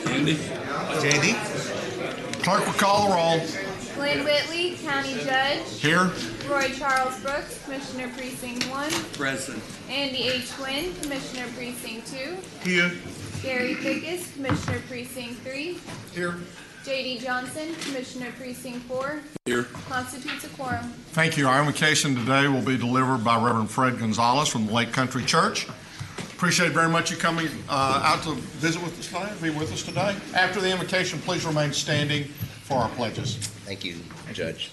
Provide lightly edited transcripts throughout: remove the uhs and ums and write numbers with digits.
Andy? JD? Clerk will call the roll. Glenn Whitley, County Judge. Here. Roy Charles Brooks, Commissioner Precinct 1. Present. Andy H. Wynn, Commissioner Precinct 2. Here. Gary Fickus, Commissioner Precinct 3. Here. J.D. Johnson, Commissioner Precinct 4. Here. Constitutes a quorum. Thank you. Our invocation today will be delivered by Reverend Fred Gonzalez from the Lake Country Church. Appreciate very much you coming out to visit with us tonight, be with us today. After the invocation, please remain standing for our pledges. Thank you, Judge.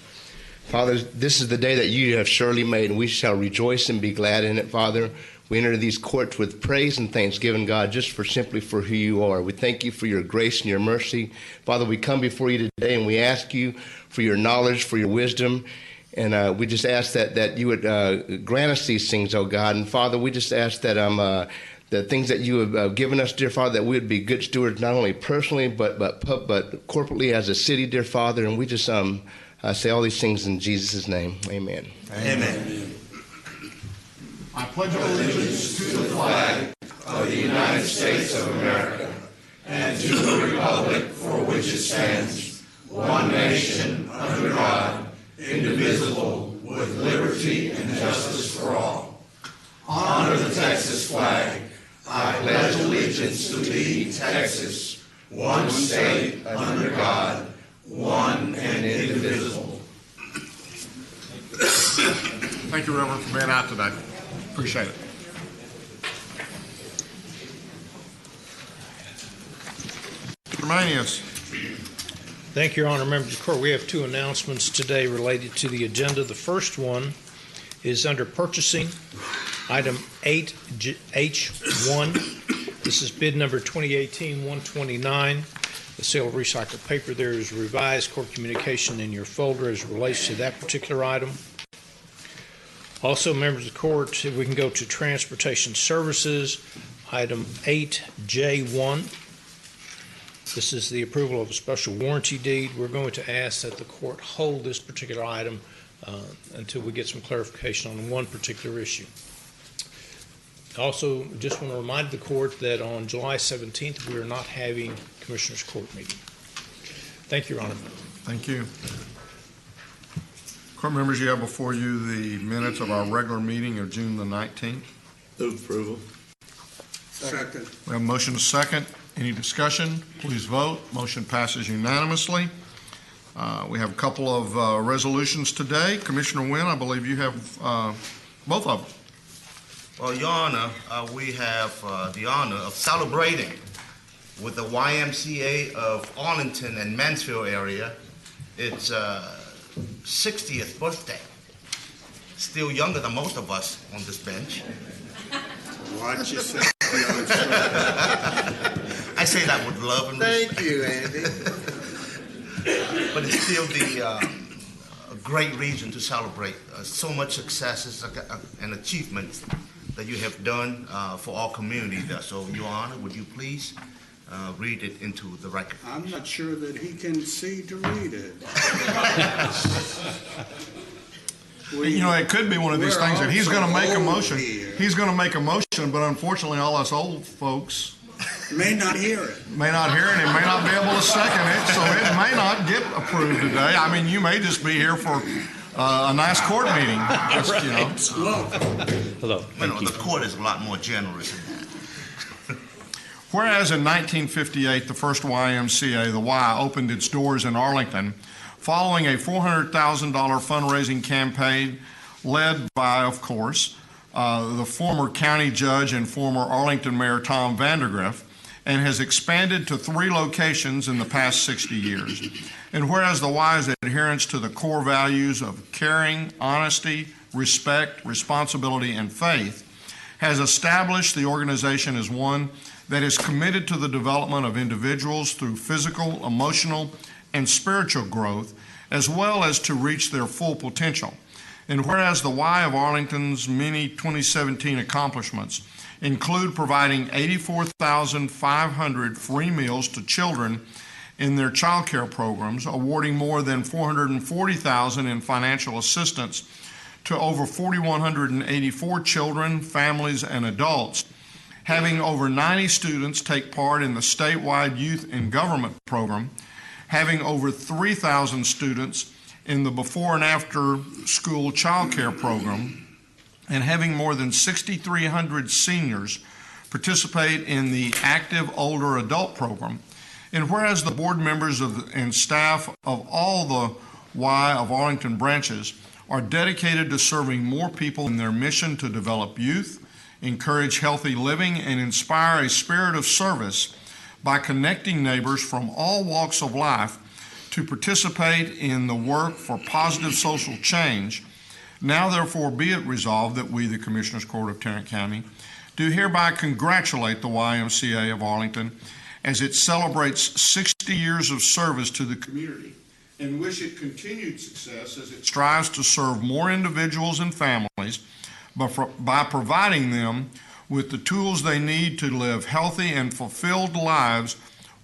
Father, this is the day that you have surely made, and we shall rejoice and be glad in it, Father. We enter these courts with praise and thanksgiving, God, just simply for who you are. We thank you for your grace and your mercy. Father, we come before you today and we ask you for your knowledge, for your wisdom, and we just ask that you would grant us these things, oh God. And Father, we just ask that the things that you have given us, dear Father, that we would be good stewards, not only personally, but corporately as a city, dear Father. And we just say all these things in Jesus' name. Amen. Amen. I pledge allegiance to the flag of the United States of America and to the republic for which it stands, one nation, under God, indivisible, with liberty and justice for all. Honor the Texas flag. I pledge allegiance to thee, Texas, one state, under God, one and indivisible. Thank you, Reverend, for being out today. Appreciate it. Mr. Manius. Thank you, Your Honor. Members of the Court, we have two announcements today related to the agenda. The first one is under purchasing, item 8H1. This is bid number 2018-129. The sale of recycled paper there is revised. Court communication in your folder as it relates to that particular item. Also, members of the court, if we can go to transportation services, item 8J1. This is the approval of a special warranty deed. We're going to ask that the court hold this particular item until we get some clarification on one particular issue. Also, just want to remind the court that on July 17th, we are not having Commissioners' Court meeting. Thank you, Your Honor. Thank you. Court members, you have before you the minutes of our regular meeting of June the 19th. Move approval. Second. We have a motion to second. Any discussion? Please vote. Motion passes unanimously. We have a couple of resolutions today. Commissioner Wynn, I believe you have both of them. Well, Your Honor, we have the honor of celebrating with the YMCA of Arlington and Mansfield area. It's 60th birthday. Still younger than most of us on this bench. Watch yourself. I say that with love and respect. Thank you, Andy. But it's still a great reason to celebrate so much successes and achievements that you have done for our community there. So, Your Honor, would you please read it into the record? I'm not sure that he can see to read it. It could be one of these things that he's going to make a motion. He's going to make a motion, but unfortunately, all us old folks may not hear it. May not hear it. It may not be able to second it, so it may not get approved today. I mean, you may just be here for a nice court meeting. Just, you know. Hello. Thank you. The court is a lot more generous than that. Whereas in 1958, the first YMCA, the Y, opened its doors in Arlington, following a $400,000 fundraising campaign led by, of course, the former county judge and former Arlington Mayor Tom Vandergriff, and has expanded to 3 locations in the past 60 years. And whereas the Y's adherence to the core values of caring, honesty, respect, responsibility, and faith has established the organization as one that is committed to the development of individuals through physical, emotional, and spiritual growth, as well as to reach their full potential. And whereas the Y of Arlington's many 2017 accomplishments include providing 84,500 free meals to children in their child care programs, awarding more than $440,000 in financial assistance to over 4,184 children, families, and adults, having over 90 students take part in the statewide Youth in Government program, having over 3,000 students in the before and after school child care program, and having more than 6,300 seniors participate in the active older adult program. And whereas the board members and staff of all the Y of Arlington branches are dedicated to serving more people in their mission to develop youth, encourage healthy living, and inspire a spirit of service by connecting neighbors from all walks of life to participate in the work for positive social change, now therefore be it resolved that we, the Commissioners Court of Tarrant County, do hereby congratulate the YMCA of Arlington as it celebrates 60 years of service to the community and wish it continued success as it strives to serve more individuals and families by providing them with the tools they need to live healthy and fulfilled lives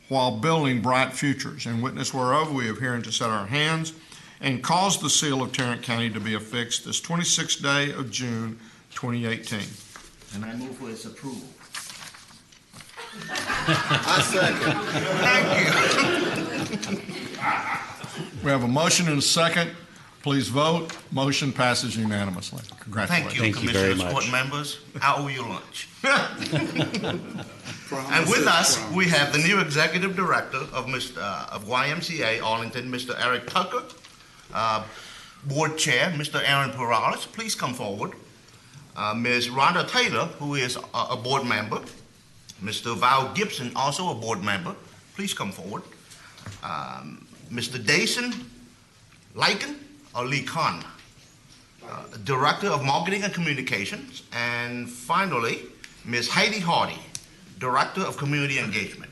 while building bright futures. In witness whereof, we have herein to set our hands and cause the seal of Tarrant County to be affixed this 26th day of June, 2018. And I move for its approval. I second. Thank you. We have a motion and a second. Please vote. Motion passes unanimously. Congratulations. Thank you, Thank you very Commissioners, much. Court members. I owe you lunch. Promise And with is us, promise. we have the new Executive Director of YMCA Arlington, Mr. Eric Tucker, Board Chair, Mr. Aaron Perales. Please come forward. Ms. Rhonda Taylor, who is a board member. Mr. Val Gibson, also a board member. Please come forward. Mr. Dason Lycan, or Lee Khan, Director of Marketing and Communications. And finally, Ms. Heidi Hardy, Director of Community Engagement.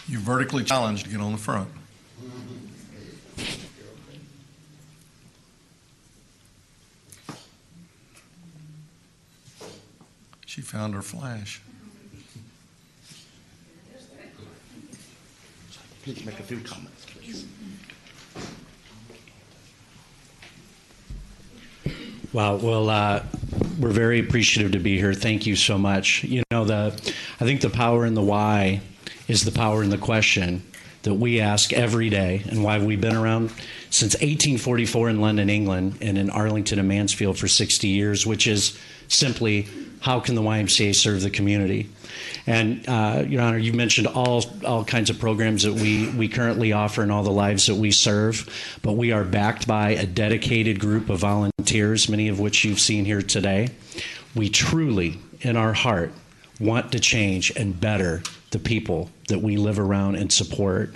You vertically challenged to get on the front. She found her flash. Please make a few comments, please. Wow. Well, we're very appreciative to be here. Thank you so much. You know, I think the power in the why is the power in the question that we ask every day, and why we've been around since 1844 in London, England, and in Arlington and Mansfield for 60 years, which is simply, how can the YMCA serve the community? And, Your Honor, you mentioned all kinds of programs that we currently offer and all the lives that we serve, but we are backed by a dedicated group of volunteers, many of which you've seen here today. We truly, in our heart, want to change and better the people that we live around and support.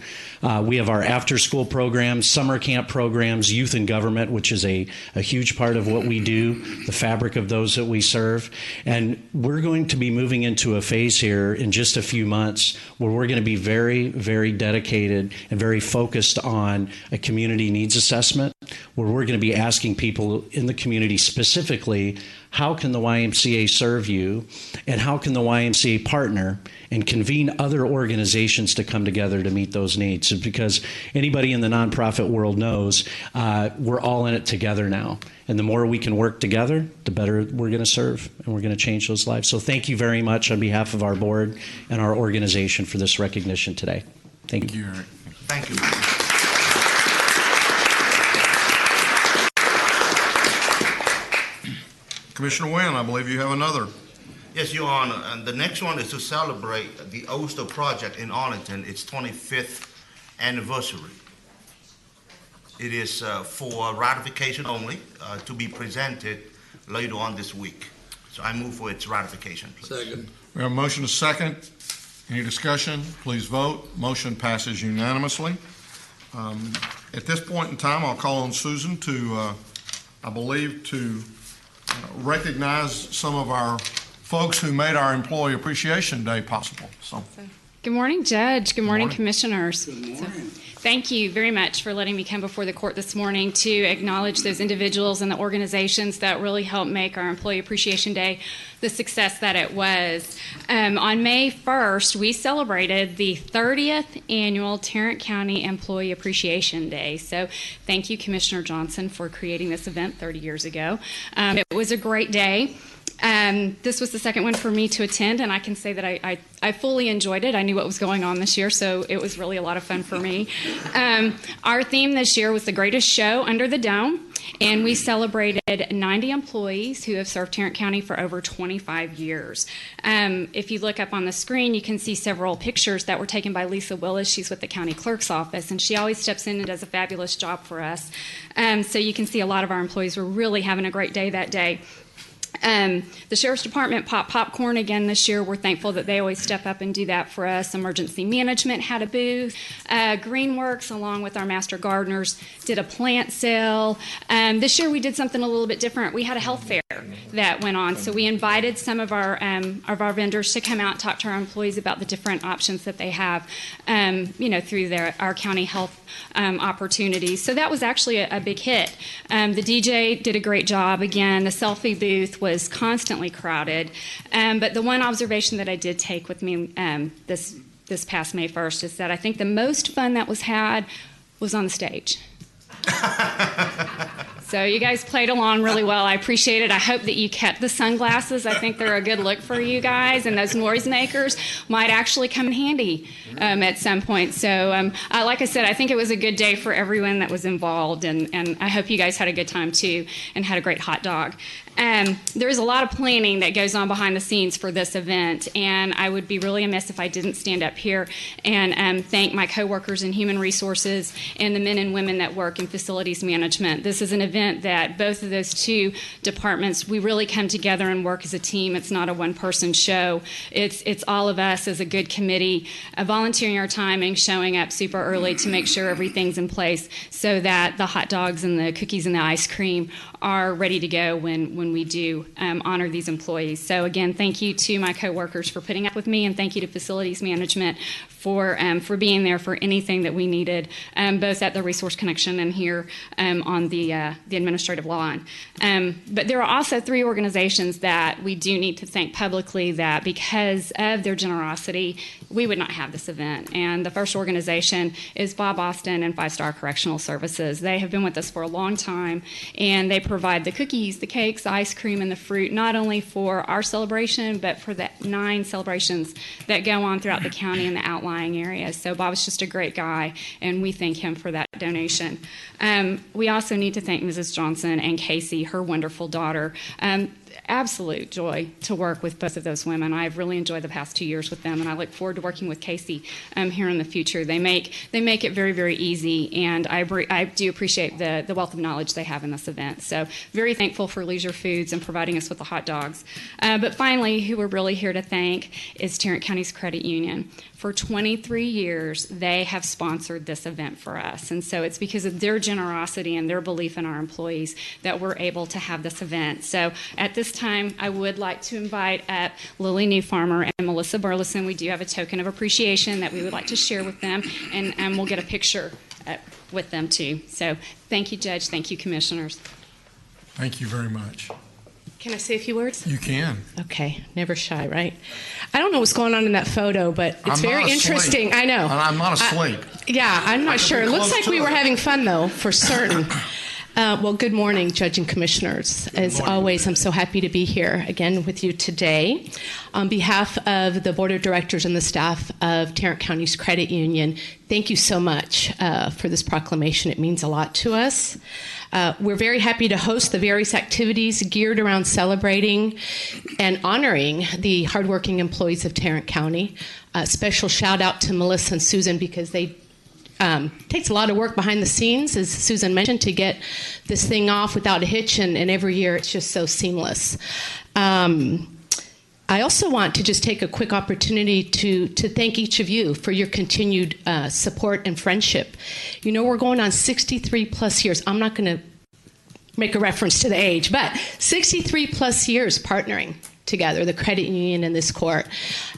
We have our after-school programs, summer camp programs, youth in government, which is a huge part of what we do, the fabric of those that we serve. And we're going to be moving into a phase here in just a few months where we're going to be very, very dedicated and very focused on a community needs assessment, where we're going to be asking people in the community specifically, how can the YMCA serve you, and how can the YMCA partner and convene other organizations to come together to meet those needs? Because anybody in the nonprofit world knows we're all in it together now. And the more we can work together, the better we're going to serve, and we're going to change those lives. So thank you very much on behalf of our board and our organization for this recognition today. Thank you. Eric. Thank you. Commissioner Wynn, I believe you have another. Yes, Your Honor, and the next one is to celebrate the Oyster project in Arlington, its 25th anniversary. It is for ratification only, to be presented later on this week. So I move for its ratification, please. Second. We have a motion, a second. Any discussion? Please vote. Motion passes unanimously. At this point in time, I'll call on Susan to, I believe, to recognize some of our folks who made our Employee Appreciation Day possible. So, Good morning, Judge. Good morning, morning. Commissioners. Good morning. Thank you very much for letting me come before the court this morning to acknowledge those individuals and the organizations that really helped make our Employee Appreciation Day the success that it was. On May 1st, we celebrated the 30th annual Tarrant County Employee Appreciation Day. So thank you, Commissioner Johnson, for creating this event 30 years ago. It was a great day. This was the second one for me to attend, and I can say that I fully enjoyed it. I knew what was going on this year, so it was really a lot of fun for me. Our theme this year was the greatest show under the dome, and we celebrated 90 employees who have served Tarrant County for over 25 years. If you look up on the screen, you can see several pictures that were taken by Lisa Willis. She's with the county clerk's office, and she always steps in and does a fabulous job for us. So you can see a lot of our employees were really having a great day that day. The Sheriff's Department popped popcorn again this year. We're thankful that they always step up and do that for us. Emergency Management had a booth. Greenworks, along with our Master Gardeners, did a plant sale. This year we did something a little bit different. We had a health fair that went on. So we invited some of our vendors to come out and talk to our employees about the different options that they have, through our county health opportunities. So that was actually a big hit. The DJ did a great job. Again, the selfie booth was constantly crowded. But the one observation that I did take with me this past May 1st is that I think the most fun that was had was on the stage. So you guys played along really well. I appreciate it. I hope that you kept the sunglasses. I think they're a good look for you guys, and those noisemakers might actually come in handy at some point. So like I said, I think it was a good day for everyone that was involved, and I hope you guys had a good time too and had a great hot dog. There's a lot of planning that goes on behind the scenes for this event, and I would be really amiss if I didn't stand up here and thank my coworkers in Human Resources and the men and women that work in Facilities Management. This is an event that both of those two departments, we really come together and work as a team. It's not a one-person show. It's all of us as a good committee, volunteering our time and showing up super early to make sure everything's in place so that the hot dogs and the cookies and the ice cream are ready to go when we do honor these employees. So again, thank you to my coworkers for putting up with me, and thank you to Facilities Management for being there for anything that we needed, both at the Resource Connection and here on the administrative line. But there are also three organizations that we do need to thank publicly that because of their generosity, we would not have this event. And the first organization is Bob Austin and 5 Star Correctional Services. They have been with us for a long time, and they provide the cookies, the cakes, the ice cream, and the fruit, not only for our celebration, but for the 9 celebrations that go on throughout the county and the outlying areas. So Bob's just a great guy, and we thank him for that donation. We also need to thank Mrs. Johnson and Casey, her wonderful daughter. Absolute joy to work with both of those women. I've really enjoyed the past 2 years with them, and I look forward to working with Casey here in the future. They make it very, very easy, and I do appreciate the wealth of knowledge they have in this event. So very thankful for Leisure Foods and providing us with the hot dogs. But finally, who we're really here to thank is Tarrant County's Credit Union. For 23 years, they have sponsored this event for us, and so it's because of their generosity and their belief in our employees that we're able to have this event. So at this time, I would like to invite up Lily Newfarmer and Melissa Burleson. We do have a token of appreciation that we would like to share with them, and we'll get a picture with them too. So thank you, Judge. Thank you, Commissioners. Thank you very much. Can I say a few words? You can. Okay, never shy, right? I don't know what's going on in that photo, but it's very interesting. I know. And I'm not asleep. Yeah, I'm not sure. It looks like we were having fun, though, for certain. Well, good morning, Judge and Commissioners. As always, I'm so happy to be here again with you today. On behalf of the Board of Directors and the staff of Tarrant County's Credit Union, thank you so much for this proclamation. It means a lot to us. We're very happy to host the various activities geared around celebrating and honoring the hardworking employees of Tarrant County. A special shout out to Melissa and Susan because they takes a lot of work behind the scenes, as Susan mentioned, to get this thing off without a hitch, and every year it's just so seamless. I also want to just take a quick opportunity to thank each of you for your continued support and friendship. You know, we're going on 63 plus years. I'm not going to make a reference to the age, but 63 plus years partnering together, the credit union and this court,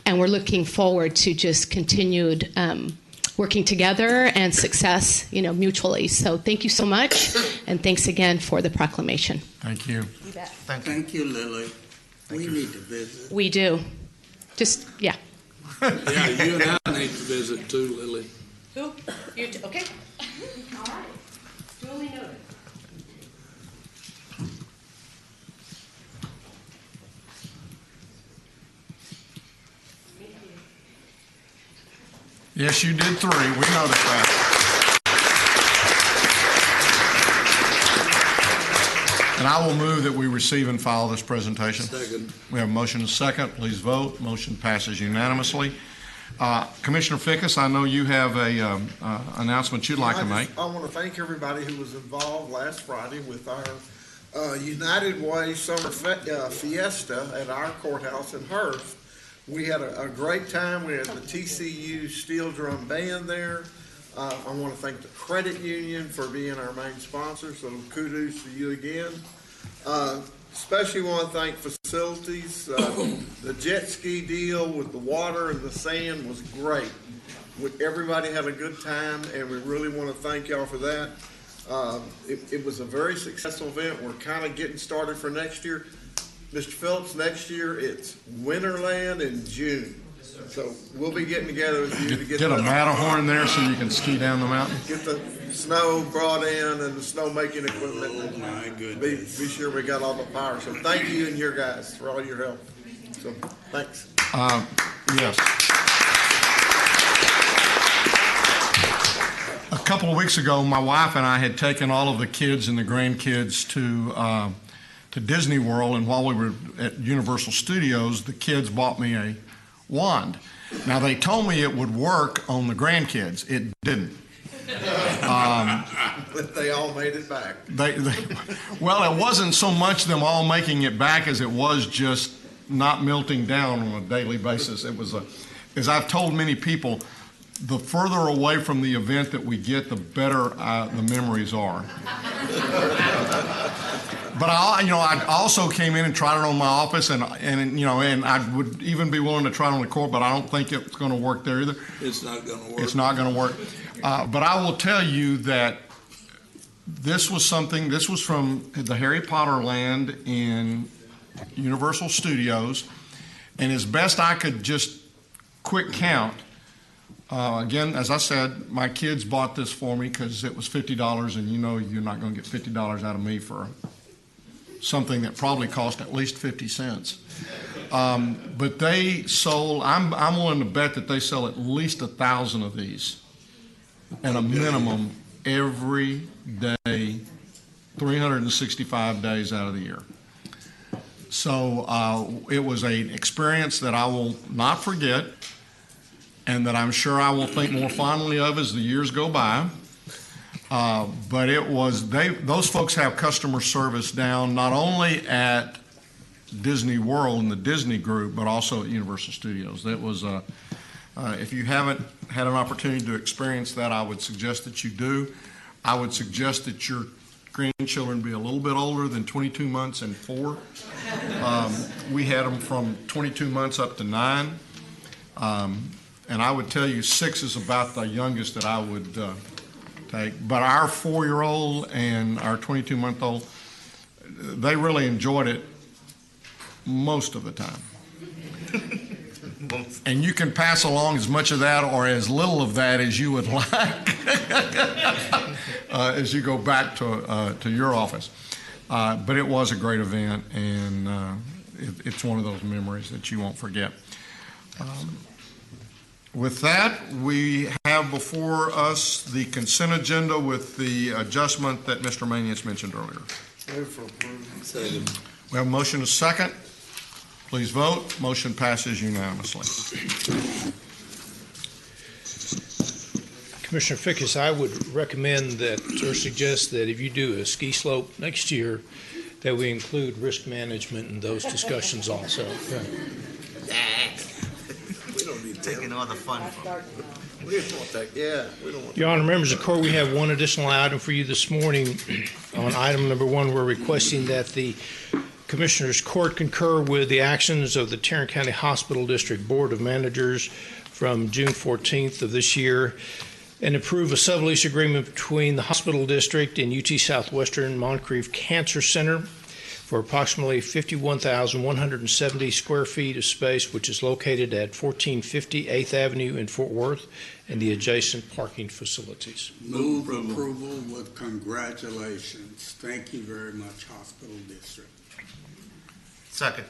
and we're looking forward to just continued working together and success, mutually. So thank you so much, and thanks again for the proclamation. Thank you. You bet. Thank you, Lily. We need to visit. We do. Just, yeah. Yeah, you and I need to visit too, Lily. Who? You too. Okay. All right. Duly noted. Yes, you did 3. We noticed that. And I will move that we receive and file this presentation. Second. We have a motion and a second. Please vote. Motion passes unanimously. Commissioner Fickus, I know you have a announcement you'd like to make. I want to thank everybody who was involved last Friday with our United Way Summer Fiesta at our courthouse in Hearst. We had a great time. We had the TCU Steel Drum Band there. I want to thank the credit union for being our main sponsor, so kudos to you again. Especially want to thank facilities. The jet ski deal with the water and the sand was great. Everybody had a good time, and we really want to thank y'all for that. It was a very successful event. We're kind of getting started for next year. Mr. Phillips, next year it's Winterland in June. So we'll be getting together with you to Get a Matterhorn there so you can ski down the mountain. Get the snow brought in and the snowmaking equipment. Oh, my goodness. Be sure we got all the power. So thank you and your guys for all your help. So thanks. Yes. A couple of weeks ago, my wife and I had taken all of the kids and the grandkids to Disney World, and while we were at Universal Studios, the kids bought me a wand. Now, they told me it would work on the grandkids. It didn't. But they all made it back. Well, it wasn't so much them all making it back as it was just not melting down on a daily basis. It was as I've told many people, the further away from the event that we get, the better the memories are. But I also came in and tried it on my office, and I would even be willing to try it on the court, but I don't think it's going to work there either. It's not going to work. It's not going to work. But I will tell you that this was from the Harry Potter land in Universal Studios, and as best I could just quick count, again, as I said, my kids bought this for me because it was $50, and you're not going to get $50 out of me for something that probably cost at least 50 cents. But they sold, I'm willing to bet that they sell at least 1,000 of these, and a minimum every day, 365 days out of the year. So it was an experience that I will not forget, and that I'm sure I will think more fondly of as the years go by. But it was, those folks have customer service down not only at Disney World and the Disney Group, but also at Universal Studios. That was, if you haven't had an opportunity to experience that, I would suggest that you do. I would suggest that your grandchildren be a little bit older than 22 months and 4. We had them from 22 months up to 9. And I would tell you 6 is about the youngest that I would take. But our 4-year-old and our 22-month-old, they really enjoyed it most of the time. And you can pass along as much of that or as little of that as you would like as you go back to your office. But it was a great event, and it's one of those memories that you won't forget. With that, we have before us the consent agenda with the adjustment that Mr. Manius mentioned earlier. Move for approval. Second. We have a motion and a second. Please vote. Motion passes unanimously. Commissioner Fickus, I would recommend that, or suggest that if you do a ski slope next year, that we include risk management in those discussions also. We don't need Taking all the fun from it. We don't want that. Yeah, we don't want Your Honor, members of the court, we have one additional item for you this morning. On item number 1, we're requesting that the Commissioners Court concur with the actions of the Tarrant County Hospital District Board of Managers from June 14th of this year. And approve a sublease agreement between the Hospital District and UT Southwestern Moncrief Cancer Center for approximately 51,170 square feet of space, which is located at 1450 8th Avenue in Fort Worth and the adjacent parking facilities. Move approval with congratulations. Thank you very much, Hospital District. Second.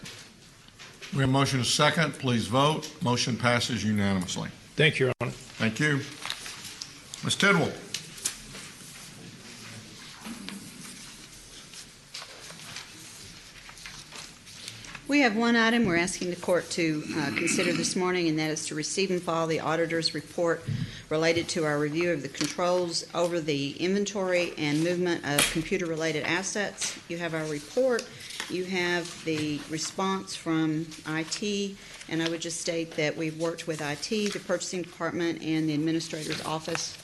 We have a motion and a second. Please vote. Motion passes unanimously. Thank you, Your Honor. Thank you. Ms. Tidwell. We have one item we're asking the court to consider this morning, and that is to receive and file the auditor's report related to our review of the controls over the inventory and movement of computer-related assets. You have our report. You have the response from IT, and I would just state that we've worked with IT, the purchasing department, and the administrator's office,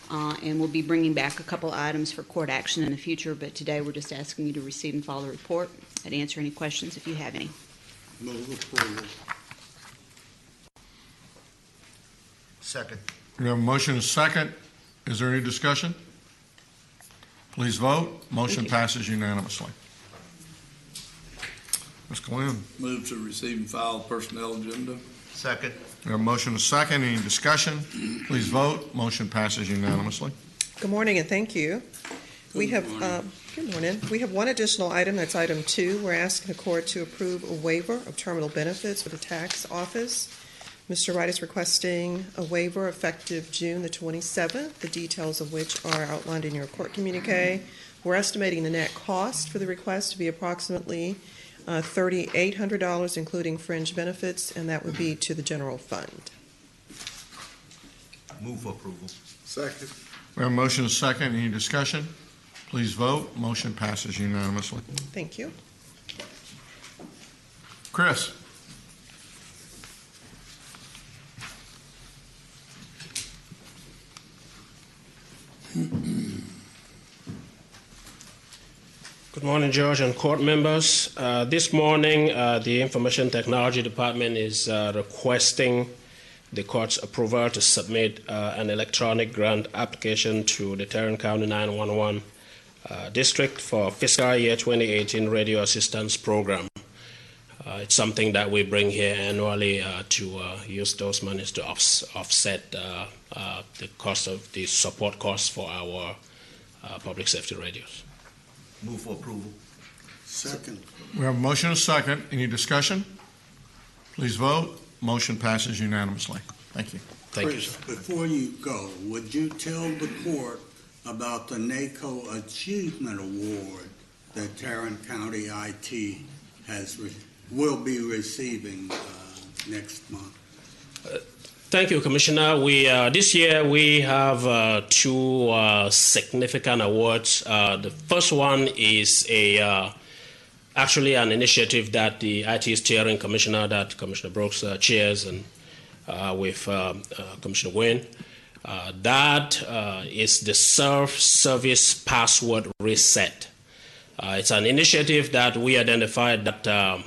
and we'll be bringing back a couple items for court action in the future, but today we're just asking you to receive and file the report and answer any questions if you have any. Move approval. Second. We have a motion and a second. Is there any discussion? Please vote. Motion passes unanimously. Ms. Glenn. Move to receive and file personnel agenda. Second. We have a motion and a second. Any discussion? Please vote. Motion passes unanimously. Good morning and thank you. We have good morning. We have one additional item. That's item 2. We're asking the court to approve a waiver of terminal benefits for the tax office. Mr. Wright is requesting a waiver effective June the 27th, the details of which are outlined in your court communique. We're estimating the net cost for the request to be approximately $3,800, including fringe benefits, and that would be to the general fund. Move for approval. Second. We have a motion and a second. Any discussion? Please vote. Motion passes unanimously. Thank you. Chris. Good morning, Judge and court members. This morning, the Information Technology Department is requesting the court's approval to submit an electronic grant application to the Tarrant County 911 District for fiscal year 2018 radio assistance program. It's something that we bring here annually to use those monies to offset the cost of the support costs for our public safety radios. Move for approval. Second. We have a motion and a second. Any discussion? Please vote. Motion passes unanimously. Thank you. Thank you, Chris, sir. before you go, would you tell the court about the NACO Achievement Award that Tarrant County IT will be receiving next month? Thank you, Commissioner. This year we have 2 significant awards. The first one is actually an initiative that the IT Steering Commissioner, that Commissioner Brooks chairs, and with Commissioner Wayne. That is the Service Password Reset. It's an initiative that we identified that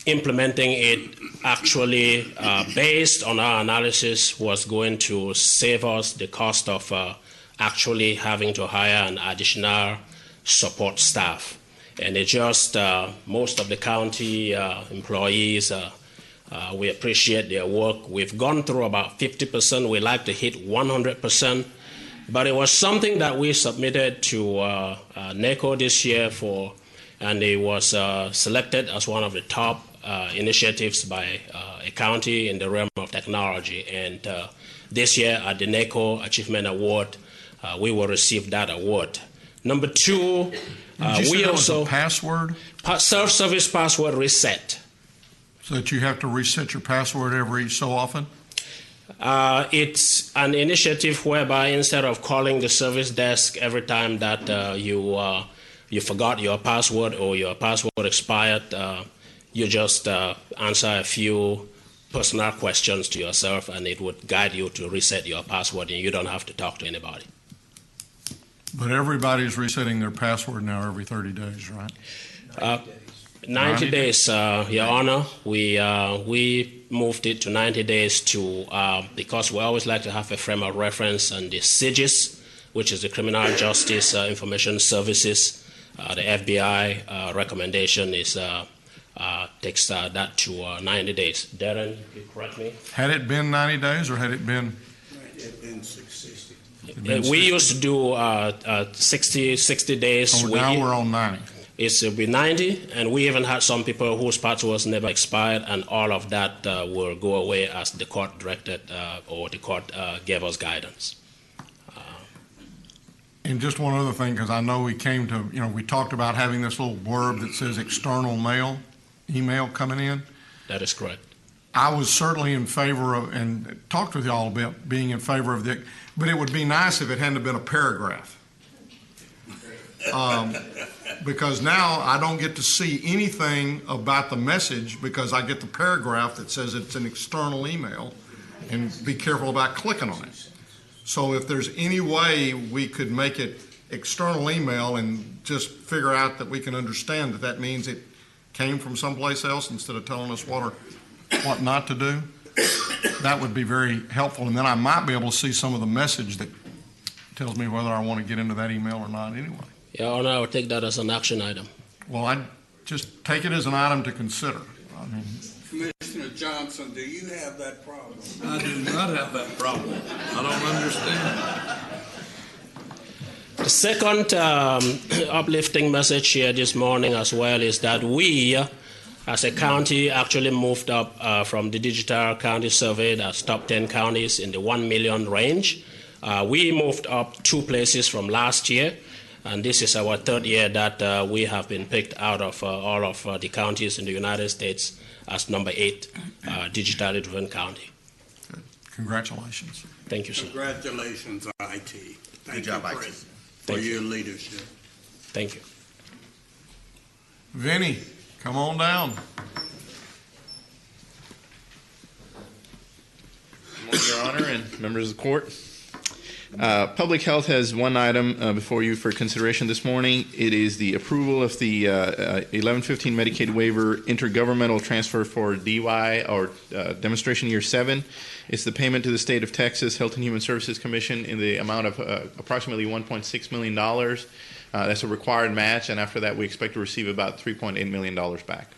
implementing it actually, based on our analysis, was going to save us the cost of actually having to hire an additional support staff. And it just, most of the county employees, we appreciate their work. We've gone through about 50%. We like to hit 100%. But it was something that we submitted to NACO this year and it was selected as one of the top initiatives by a county in the realm of technology. And this year at the NACO Achievement Award, we will receive that award. Number 2, we also password self-service password reset. So that you have to reset your password every so often? It's an initiative whereby instead of calling the service desk every time that you forgot your password or your password expired, you just answer a few personal questions to yourself, and it would guide you to reset your password, and you don't have to talk to anybody. But everybody's resetting their password now every 30 days, right? 90 days, Your Honor. We moved it to 90 days because we always like to have a frame of reference on the CJIS, which is the Criminal Justice Information Services. The FBI recommendation is takes that to 90 days. Darren, you correct me? Had it been 90 days or had it been? It's been 60. We used to do 60 days. So now we're on 90. It will be 90, and we even had some people whose passwords never expired, and all of that will go away as the court directed or the court gave us guidance. And just one other thing, because I know we came to, we talked about having this little blurb that says external mail, email coming in. That is correct. I was certainly in favor of, and talked with y'all about being in favor of but it would be nice if it hadn't been a paragraph. Because now I don't get to see anything about the message because I get the paragraph that says it's an external email, and be careful about clicking on it. So if there's any way we could make it external email and just figure out that we can understand that means it came from someplace else instead of telling us what not to do, that would be very helpful. And then I might be able to see some of the message that tells me whether I want to get into that email or not anyway. Your Honor, I would take that as an action item. Well, I'd just take it as an item to consider. Commissioner Johnson, do you have that problem? I do not have that problem. I don't understand. The second uplifting message here this morning as well is that we, as a county, actually moved up from the digital county survey that's top 10 counties in the 1 million range. We moved up 2 places from last year, and this is our 3rd year that we have been picked out of all of the counties in the United States as number 8 digitally driven county. Good. Congratulations. Thank you, sir. Congratulations, IT. Good job, IT. For your leadership. Thank you. Vinny, come on down. Good morning, Your Honor and members of the court. Public Health has one item before you for consideration this morning. It is the approval of the 1115 Medicaid waiver intergovernmental transfer for DY or demonstration year 7. It's the payment to the state of Texas Health and Human Services Commission in the amount of approximately $1.6 million. That's a required match, and after that we expect to receive about $3.8 million back.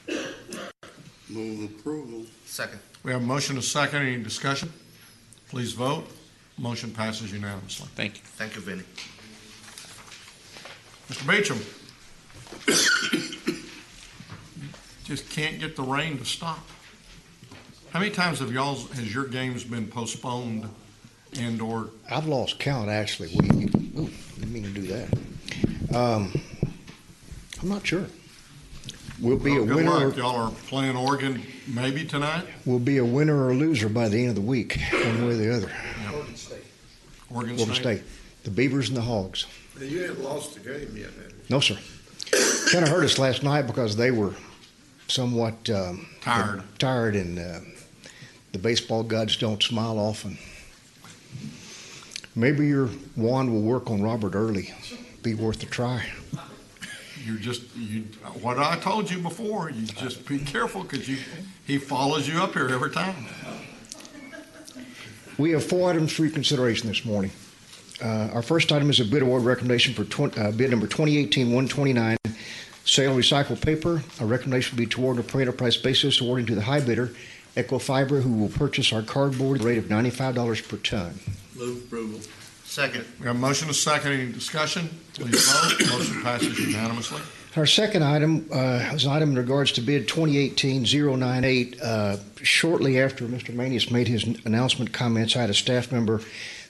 Move approval. Second. We have a motion and a second. Any discussion? Please vote. Motion passes unanimously. Thank you. Thank you, Vinny. Mr. Beecham. Just can't get the rain to stop. How many times has your games been postponed and or? I've lost count, actually. Didn't mean to do that. I'm not sure. We'll be a winner. Good luck. Y'all are playing Oregon maybe tonight? We'll be a winner or a loser by the end of the week, one way or the other. Oregon State. The Beavers and the Hogs. You haven't lost the game yet, have you? No, sir. Kind of hurt us last night because they were somewhat tired, and the baseball gods don't smile often. Maybe your wand will work on Robert early. Be worth a try. What I told you before, you just be careful because he follows you up here every time. We have 4 items for your consideration this morning. Our first item is a bid award recommendation for bid number 2018-129, sale of recycled paper. A recommendation will be toward a per enterprise basis awarding to the high bidder, Ecofiber, who will purchase our cardboard at a rate of $95 per ton. Move approval. Second. We have a motion and a second. Any discussion? Please vote. Motion passes unanimously. Our second item is an item in regards to bid 2018-098. Shortly after Mr. Manius made his announcement comments, I had a staff member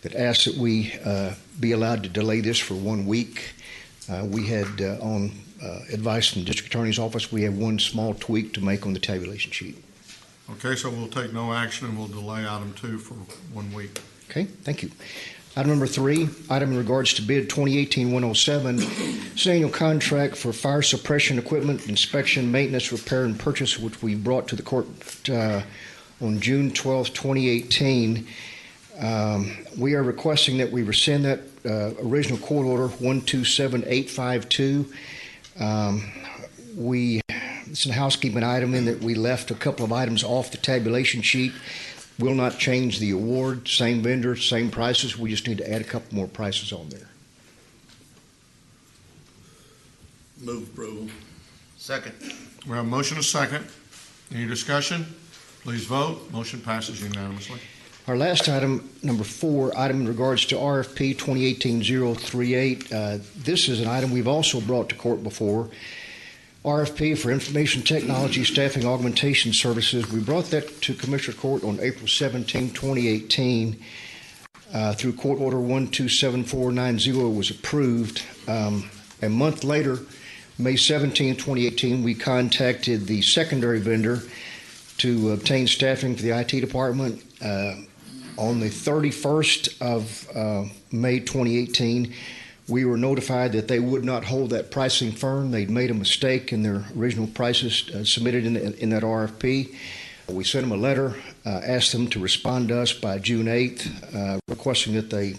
that asked that we be allowed to delay this for 1 week. We had, on advice from the District Attorney's Office, we have one small tweak to make on the tabulation sheet. Okay, so we'll take no action and we'll delay item 2 for 1 week. Okay, thank you. Item number 3, item in regards to bid 2018-107, it's an annual contract for fire suppression equipment, inspection, maintenance, repair, and purchase, which we brought to the court on June 12, 2018. We are requesting that we rescind that original court order 127852. We It's a housekeeping item in that we left a couple of items off the tabulation sheet. Will not change the award, same vendor, same prices. We just need to add a couple more prices on there. Move approval. Second. We have a motion and a second. Any discussion? Please vote. Motion passes unanimously. Our last item, number 4, item in regards to RFP 2018-038. This is an item we've also brought to court before. RFP for Information Technology Staffing Augmentation Services. We brought that to Commissioner Court on April 17, 2018. Through Court Order 127490, it was approved. A month later, May 17, 2018, we contacted the secondary vendor to obtain staffing for the IT department. On the 31st of May 2018, we were notified that they would not hold that pricing firm. They'd made a mistake in their original prices submitted in that RFP. We sent them a letter, asked them to respond to us by June 8th, requesting that they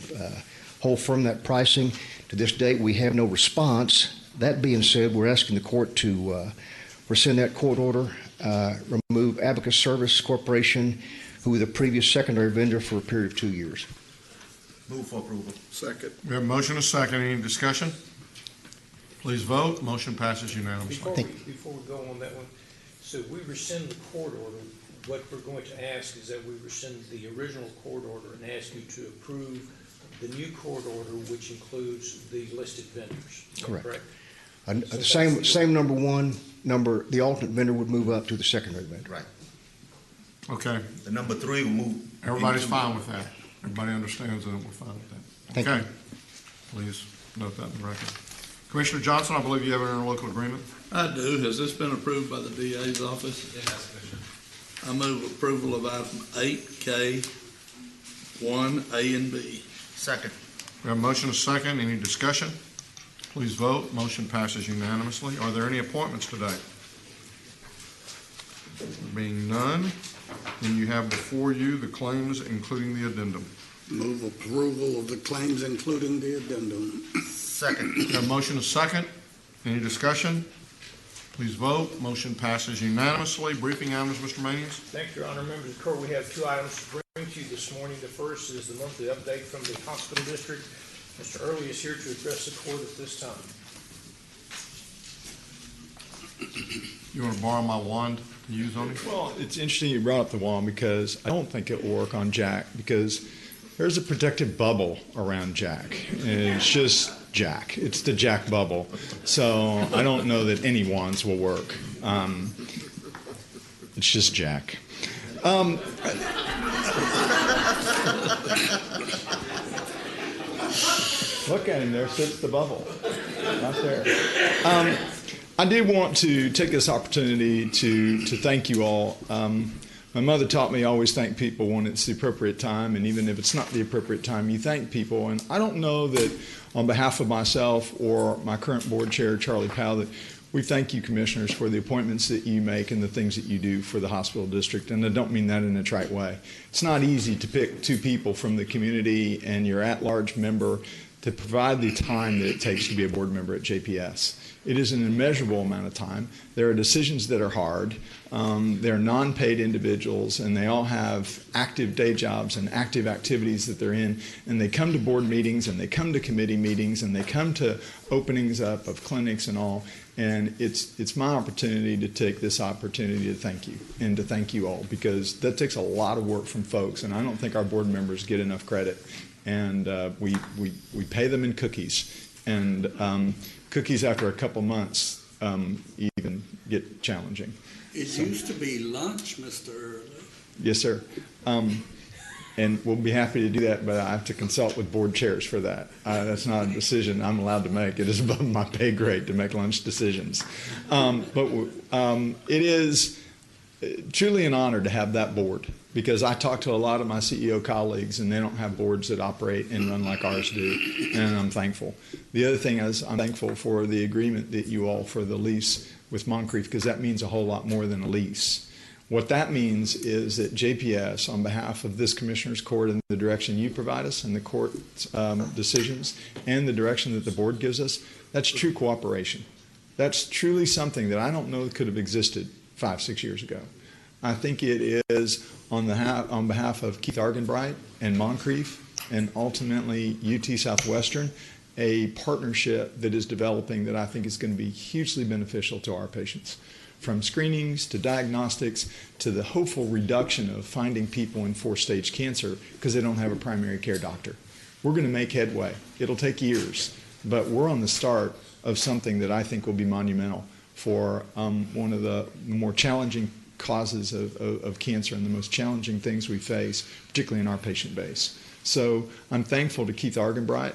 hold firm that pricing. To this date, we have no response. That being said, we're asking the court to rescind that court order, remove Abacus Service Corporation, who were the previous secondary vendor, for a period of 2 years. Move for approval. Second. We have a motion and a second. Any discussion? Please vote. Motion passes unanimously. Before we go on that one, so we rescind the court order. What we're going to ask is that we rescind the original court order and ask you to approve the new court order, which includes the listed vendors. Correct. Same number one number. The alternate vendor would move up to the secondary vendor. Right. Okay. The number 3 will move. Everybody's fine with that. Everybody understands that we're fine with that. Thank Okay. Please note that in the record. Commissioner Johnson, I believe you have an interlocal agreement. I do. Has this been approved by the DA's office? It has, Commissioner. I move approval of item 8K, 1A and B. Second. We have a motion and a second. Any discussion? Please vote. Motion passes unanimously. Are there any appointments today? Being none, then you have before you the claims, including the addendum. Move approval of the claims, including the addendum. Second. We have a motion and a second. Any discussion? Please vote. Motion passes unanimously. Briefing items, Mr. Manius. Thank you, Your Honor. Members of the court, we have 2 items to bring to you this morning. The first is the monthly update from the hospital district. Mr. Early is here to address the court at this time. You want to borrow my wand to use on it? Well, it's interesting you brought up the wand because I don't think it will work on Jack because there's a protective bubble around Jack. And it's just Jack. It's the Jack bubble. So I don't know that any wands will work. It's just Jack. Look at him, there sits the bubble. Right there. I do want to take this opportunity to thank you all. My mother taught me always thank people when it's the appropriate time, and even if it's not the appropriate time, you thank people. And I don't know that on behalf of myself or my current board chair, Charlie Powell, that we thank you, commissioners, for the appointments that you make and the things that you do for the hospital district. And I don't mean that in a trite way. It's not easy to pick 2 people from the community and your at-large member to provide the time that it takes to be a board member at JPS. It is an immeasurable amount of time. There are decisions that are hard. They're non-paid individuals, and they all have active day jobs and active activities that they're in. And they come to board meetings, and they come to committee meetings, and they come to openings up of clinics and all. And it's my opportunity to take this opportunity to thank you, and to thank you all, because that takes a lot of work from folks, and I don't think our board members get enough credit. And we pay them in cookies. And cookies after a couple months even get challenging. It used to be lunch, Mr. Early. Yes, sir. And we'll be happy to do that, but I have to consult with board chairs for that. That's not a decision I'm allowed to make. It is above my pay grade to make lunch decisions. But it is truly an honor to have that board, because I talk to a lot of my CEO colleagues, and they don't have boards that operate and run like ours do, and I'm thankful. The other thing is I'm thankful for the agreement that you all for the lease with Moncrief, because that means a whole lot more than a lease. What that means is that JPS, on behalf of this Commissioner's Court and the direction you provide us and the court's decisions and the direction that the board gives us, that's true cooperation. That's truly something that I don't know could have existed 5-6 years ago. I think it is on behalf of Keith Argenbright and Moncrief and ultimately UT Southwestern, a partnership that is developing that I think is going to be hugely beneficial to our patients. From screenings to diagnostics to the hopeful reduction of finding people in 4-stage cancer because they don't have a primary care doctor. We're going to make headway. It'll take years, but we're on the start of something that I think will be monumental for one of the more challenging causes of cancer and the most challenging things we face, particularly in our patient base. So I'm thankful to Keith Argenbright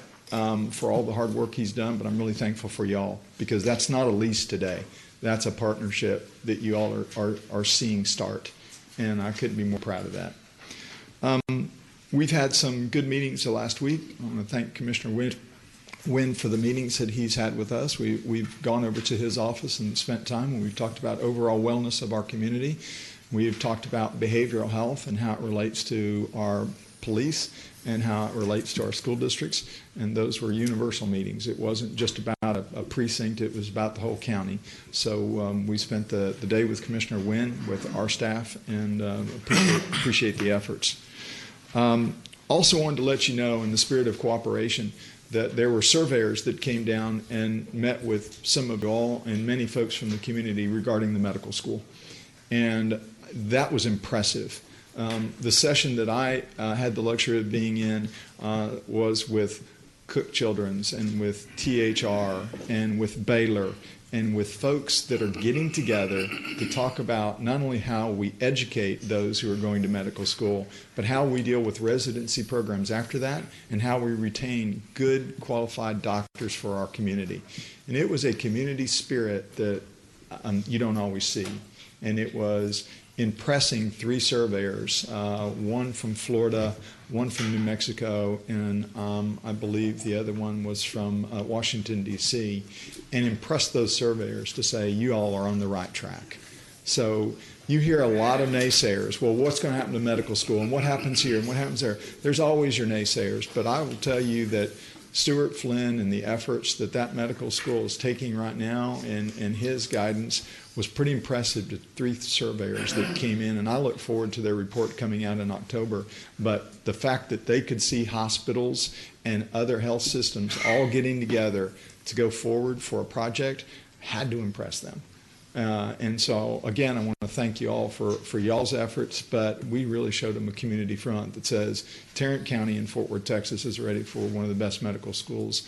for all the hard work he's done, but I'm really thankful for y'all because that's not a lease today. That's a partnership that you all are seeing start, and I couldn't be more proud of that. We've had some good meetings the last week. I want to thank Commissioner Wynn for the meetings that he's had with us. We've gone over to his office and spent time, and we've talked about overall wellness of our community. We've talked about behavioral health and how it relates to our police and how it relates to our school districts, and those were universal meetings. It wasn't just about a precinct, it was about the whole county. So we spent the day with Commissioner Wynn, with our staff, and appreciate the efforts. Also wanted to let you know, in the spirit of cooperation, that there were surveyors that came down and met with some of you all and many folks from the community regarding the medical school. And that was impressive. The session that I had the luxury of being in was with Cook Children's and with THR and with Baylor and with folks that are getting together to talk about not only how we educate those who are going to medical school, but how we deal with residency programs after that and how we retain good, qualified doctors for our community. And it was a community spirit that you don't always see. And it was impressing 3 surveyors, one from Florida, one from New Mexico, and I believe the other one was from Washington, D.C., and impressed those surveyors to say, you all are on the right track. So you hear a lot of naysayers. Well, what's going to happen to medical school, and what happens here, and what happens there? There's always your naysayers, but I will tell you that Stuart Flynn and the efforts that medical school is taking right now and his guidance was pretty impressive to 3 surveyors that came in, and I look forward to their report coming out in October. But the fact that they could see hospitals and other health systems all getting together to go forward for a project had to impress them. And so, again, I want to thank you all for y'all's efforts, but we really showed them a community front that says Tarrant County in Fort Worth, Texas is ready for one of the best medical schools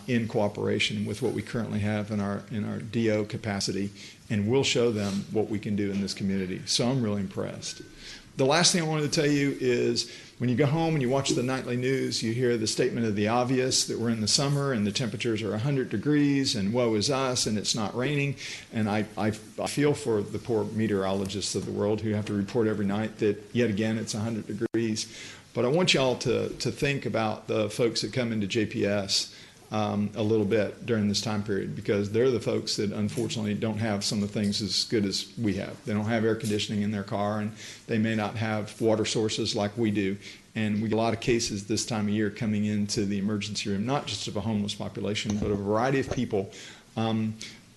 in cooperation with what we currently have in our DO capacity, and we'll show them what we can do in this community. So I'm really impressed. The last thing I wanted to tell you is when you go home and you watch the nightly news, you hear the statement of the obvious that we're in the summer and the temperatures are 100 degrees and woe is us and it's not raining. And I feel for the poor meteorologists of the world who have to report every night that yet again it's 100 degrees. But I want you all to think about the folks that come into JPS a little bit during this time period, because they're the folks that unfortunately don't have some of the things as good as we have. They don't have air conditioning in their car, and they may not have water sources like we do. And we get a lot of cases this time of year coming into the emergency room, not just of a homeless population, but a variety of people.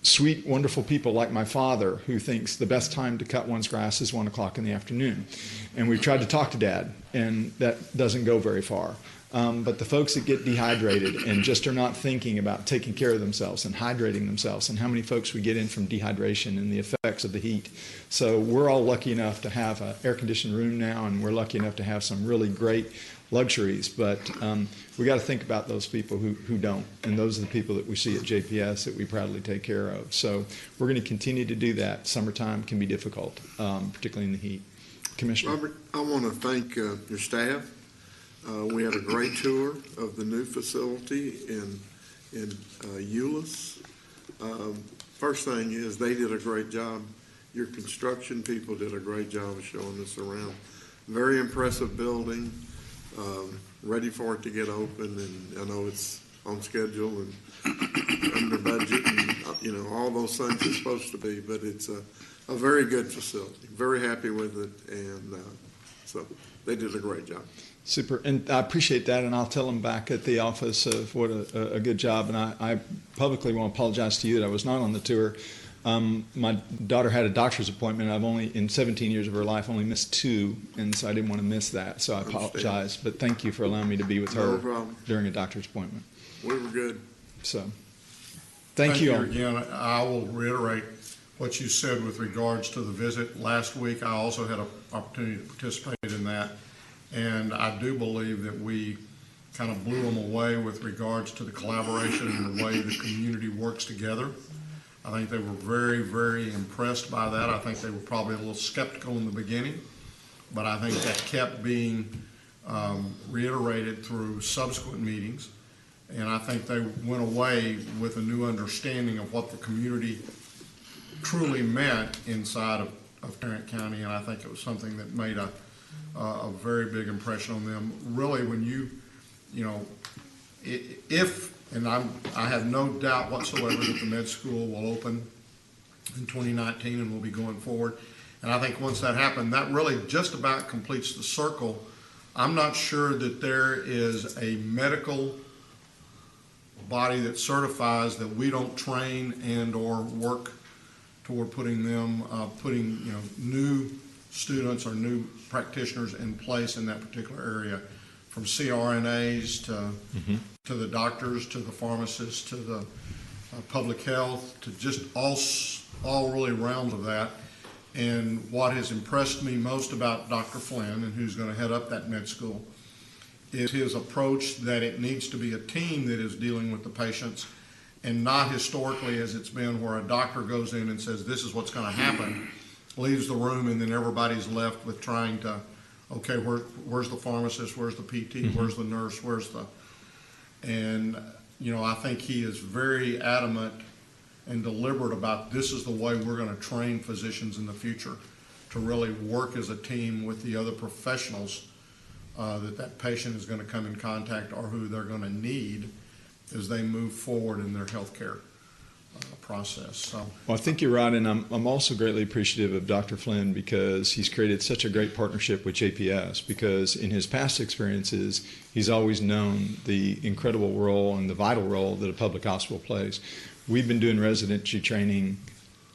Sweet, wonderful people like my father, who thinks the best time to cut one's grass is 1 o'clock in the afternoon. And we've tried to talk to Dad, and that doesn't go very far. But the folks that get dehydrated and just are not thinking about taking care of themselves and hydrating themselves, and how many folks we get in from dehydration and the effects of the heat. So we're all lucky enough to have an air-conditioned room now, and we're lucky enough to have some really great luxuries. But we got to think about those people who don't, and those are the people that we see at JPS that we proudly take care of. So we're going to continue to do that. Summertime can be difficult, particularly in the heat. Commissioner. Robert, I want to thank your staff. We had a great tour of the new facility in Euless. First thing is they did a great job. Your construction people did a great job of showing us around. Very impressive building, ready for it to get open, and I know it's on schedule and under budget and all those things it's supposed to be, but it's a very good facility. Very happy with it, and so they did a great job. Super, and I appreciate that, and I'll tell them back at the office of what a good job. And I publicly want to apologize to you that I was not on the tour. My daughter had a doctor's appointment. I've only, in 17 years of her life, only missed 2, and so I didn't want to miss that. So I apologize, but thank you for allowing me to be with her during a doctor's appointment. We were good. So, thank you all. Again, I will reiterate what you said with regards to the visit last week. I also had an opportunity to participate in that. And I do believe that we kind of blew them away with regards to the collaboration and the way the community works together. I think they were very, very impressed by that. I think they were probably a little skeptical in the beginning, but I think that kept being reiterated through subsequent meetings. And I think they went away with a new understanding of what the community truly meant inside of Tarrant County, and I think it was something that made a very big impression on them. Really, when I have no doubt whatsoever that the med school will open in 2019 and will be going forward. And I think once that happens, that really just about completes the circle. I'm not sure that there is a medical body that certifies that we don't train and or work toward putting new students or new practitioners in place in that particular area, from CRNAs to the doctors, to the pharmacists, to the public health, to just all really realms of that. And what has impressed me most about Dr. Flynn, and who's going to head up that med school, is his approach that it needs to be a team that is dealing with the patients, and not historically as it's been where a doctor goes in and says, this is what's going to happen, leaves the room, and then everybody's left with trying to, okay, where's the pharmacist, where's the PT, where's the nurse, and I think he is very adamant and deliberate about this is the way we're going to train physicians in the future, to really work as a team with the other professionals that patient is going to come in contact or who they're going to need as they move forward in their healthcare process. So, well, I think you're right, and I'm also greatly appreciative of Dr. Flynn because he's created such a great partnership with JPS, because in his past experiences, he's always known the incredible role and the vital role that a public hospital plays. We've been doing residency training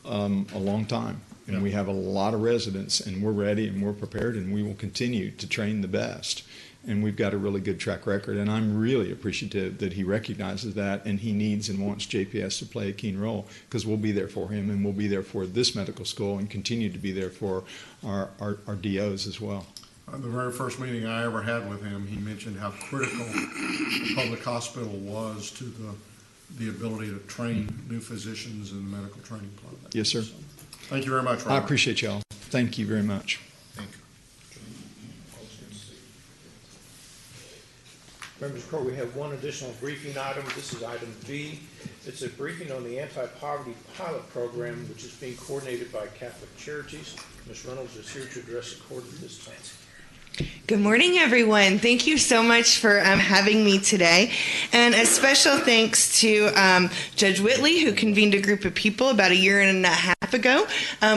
a long time, and we have a lot of residents, and we're ready and we're prepared, and we will continue to train the best. And we've got a really good track record, and I'm really appreciative that he recognizes that, and he needs and wants JPS to play a keen role, because we'll be there for him, and we'll be there for this medical school, and continue to be there for our DOs as well. The very first meeting I ever had with him, he mentioned how critical the public hospital was to the ability to train new physicians in the medical training part of that. Yes, sir. So, thank you very much, Robert. I appreciate y'all. Thank you very much. Thank you. Members of the court, we have one additional briefing item. This is item B. It's a briefing on the anti-poverty pilot program, which is being coordinated by Catholic Charities. Ms. Reynolds is here to address the court at this time. Good morning, everyone. Thank you so much for having me today. And a special thanks to Judge Whitley, who convened a group of people about 1.5 years ago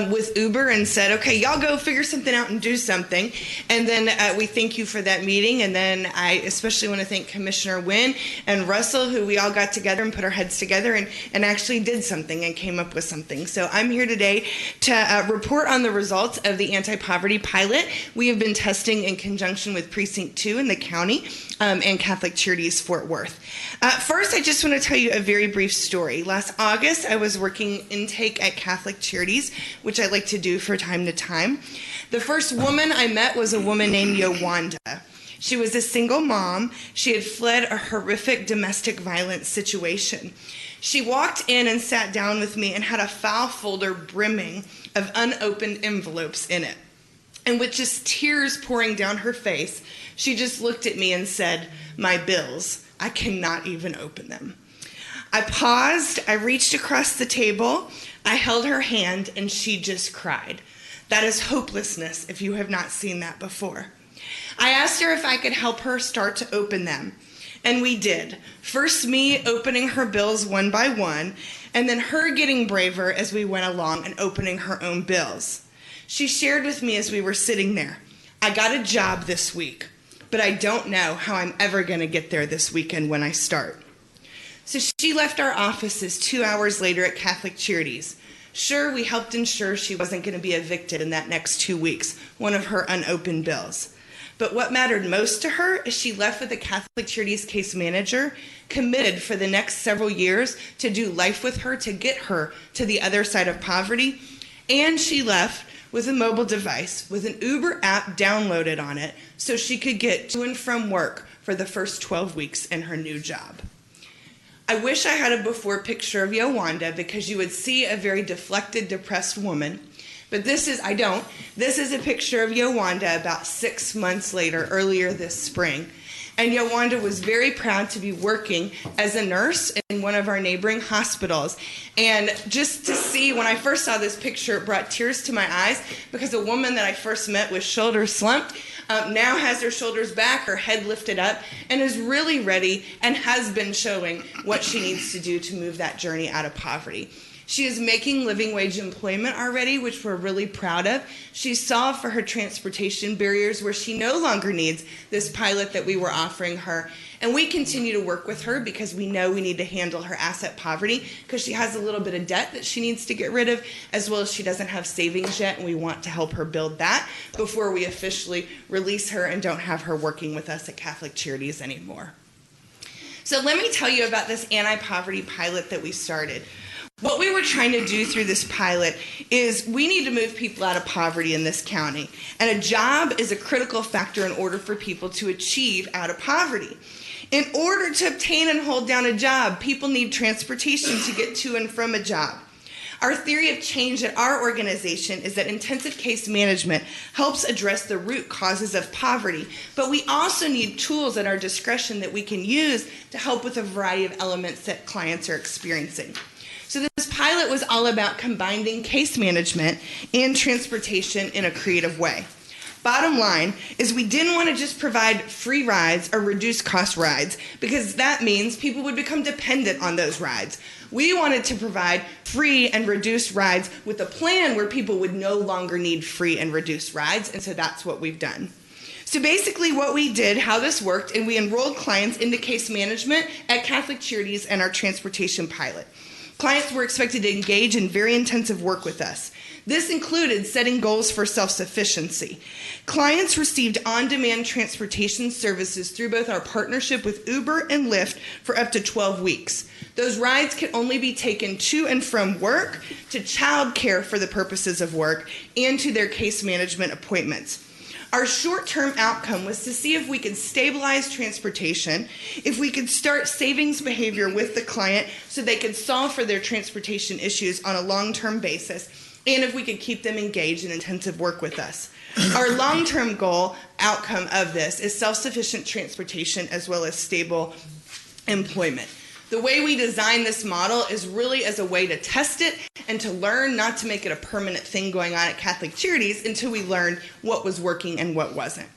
with Uber and said, okay, y'all go figure something out and do something. And then we thank you for that meeting. And then I especially want to thank Commissioner Wynn and Russell, who we all got together and put our heads together and actually did something and came up with something. So I'm here today to report on the results of the anti-poverty pilot. We have been testing in conjunction with Precinct 2 in the county and Catholic Charities Fort Worth. First, I just want to tell you a very brief story. Last August, I was working intake at Catholic Charities, which I like to do from time to time. The first woman I met was a woman named Yowanda. She was a single mom. She had fled a horrific domestic violence situation. She walked in and sat down with me and had a file folder brimming of unopened envelopes in it. And with just tears pouring down her face, she just looked at me and said, "My bills, I cannot even open them." I paused, I reached across the table, I held her hand, and she just cried. That is hopelessness if you have not seen that before. I asked her if I could help her start to open them. And we did. First me opening her bills one by one, and then her getting braver as we went along and opening her own bills. She shared with me as we were sitting there, "I got a job this week. but I don't know how I'm ever going to get there this weekend when I start. So she left our offices 2 hours later at Catholic Charities. Sure, we helped ensure she wasn't going to be evicted in that next 2 weeks, one of her unopened bills. But what mattered most to her is she left with a Catholic Charities case manager committed for the next several years to do life with her, to get her to the other side of poverty. And she left with a mobile device with an Uber app downloaded on it so she could get to and from work for the first 12 weeks in her new job. I wish I had a before picture of Yowanda because you would see a very deflected, depressed woman. But I don't. This is a picture of Yowanda about 6 months later, earlier this spring. And Yowanda was very proud to be working as a nurse in one of our neighboring hospitals. And just to see, when I first saw this picture, it brought tears to my eyes because a woman that I first met with shoulders slumped now has her shoulders back, her head lifted up, and is really ready and has been showing what she needs to do to move that journey out of poverty. She is making living wage employment already, which we're really proud of. She solved for her transportation barriers where she no longer needs this pilot that we were offering her. And we continue to work with her because we know we need to handle her asset poverty because she has a little bit of debt that she needs to get rid of, as well as she doesn't have savings yet, and we want to help her build that before we officially release her and don't have her working with us at Catholic Charities anymore. So let me tell you about this anti-poverty pilot that we started. What we were trying to do through this pilot is we need to move people out of poverty in this county. And a job is a critical factor in order for people to achieve out of poverty. In order to obtain and hold down a job, people need transportation to get to and from a job. Our theory of change at our organization is that intensive case management helps address the root causes of poverty, but we also need tools at our discretion that we can use to help with a variety of elements that clients are experiencing. So this pilot was all about combining case management and transportation in a creative way. Bottom line is we didn't want to just provide free rides or reduced cost rides because that means people would become dependent on those rides. We wanted to provide free and reduced rides with a plan where people would no longer need free and reduced rides, and so that's what we've done. So basically what we did, how this worked, and we enrolled clients into case management at Catholic Charities and our transportation pilot. Clients were expected to engage in very intensive work with us. This included setting goals for self-sufficiency. Clients received on-demand transportation services through both our partnership with Uber and Lyft for up to 12 weeks. Those rides could only be taken to and from work, to child care for the purposes of work, and to their case management appointments. Our short-term outcome was to see if we could stabilize transportation, if we could start savings behavior with the client so they could solve for their transportation issues on a long-term basis, and if we could keep them engaged in intensive work with us. Our long-term goal outcome of this is self-sufficient transportation as well as stable employment. The way we design this model is really as a way to test it and to learn, not to make it a permanent thing going on at Catholic Charities until we learned what was working and what wasn't.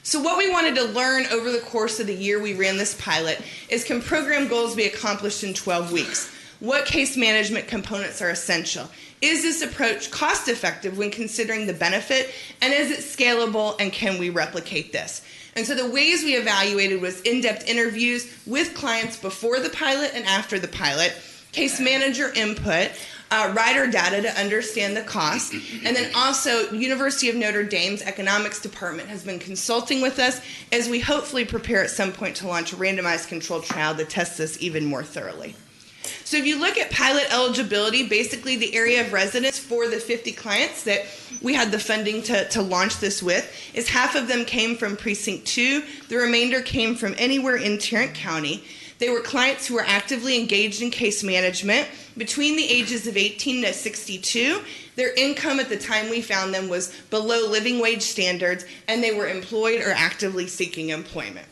So what we wanted to learn over the course of the year we ran this pilot is, can program goals be accomplished in 12 weeks? What case management components are essential? Is this approach cost effective when considering the benefit? And is it scalable, and can we replicate this? And so the ways we evaluated was in-depth interviews with clients before the pilot and after the pilot, case manager input, rider data to understand the cost, and then also University of Notre Dame's economics department has been consulting with us as we hopefully prepare at some point to launch a randomized controlled trial to test this even more thoroughly. So if you look at pilot eligibility, basically the area of residence for the 50 clients that we had the funding to launch this with, is half of them came from Precinct 2, the remainder came from anywhere in Tarrant County. They were clients who were actively engaged in case management between the ages of 18 to 62. Their income at the time we found them was below living wage standards, and they were employed or actively seeking employment.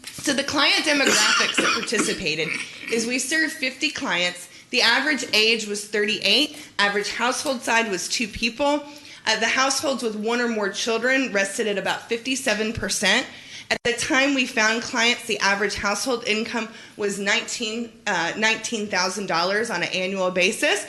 So the client demographics that participated is we served 50 clients. The average age was 38. Average household size was 2 people. The households with 1 or more children rested at about 57%. At the time we found clients, the average household income was $19,000 on an annual basis.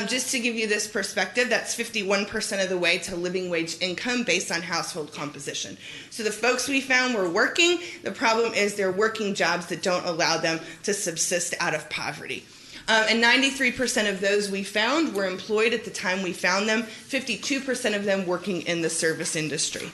Just to give you this perspective, that's 51% of the way to living wage income based on household composition. So the folks we found were working. The problem is they're working jobs that don't allow them to subsist out of poverty. And 93% of those we found were employed at the time we found them, 52% of them working in the service industry.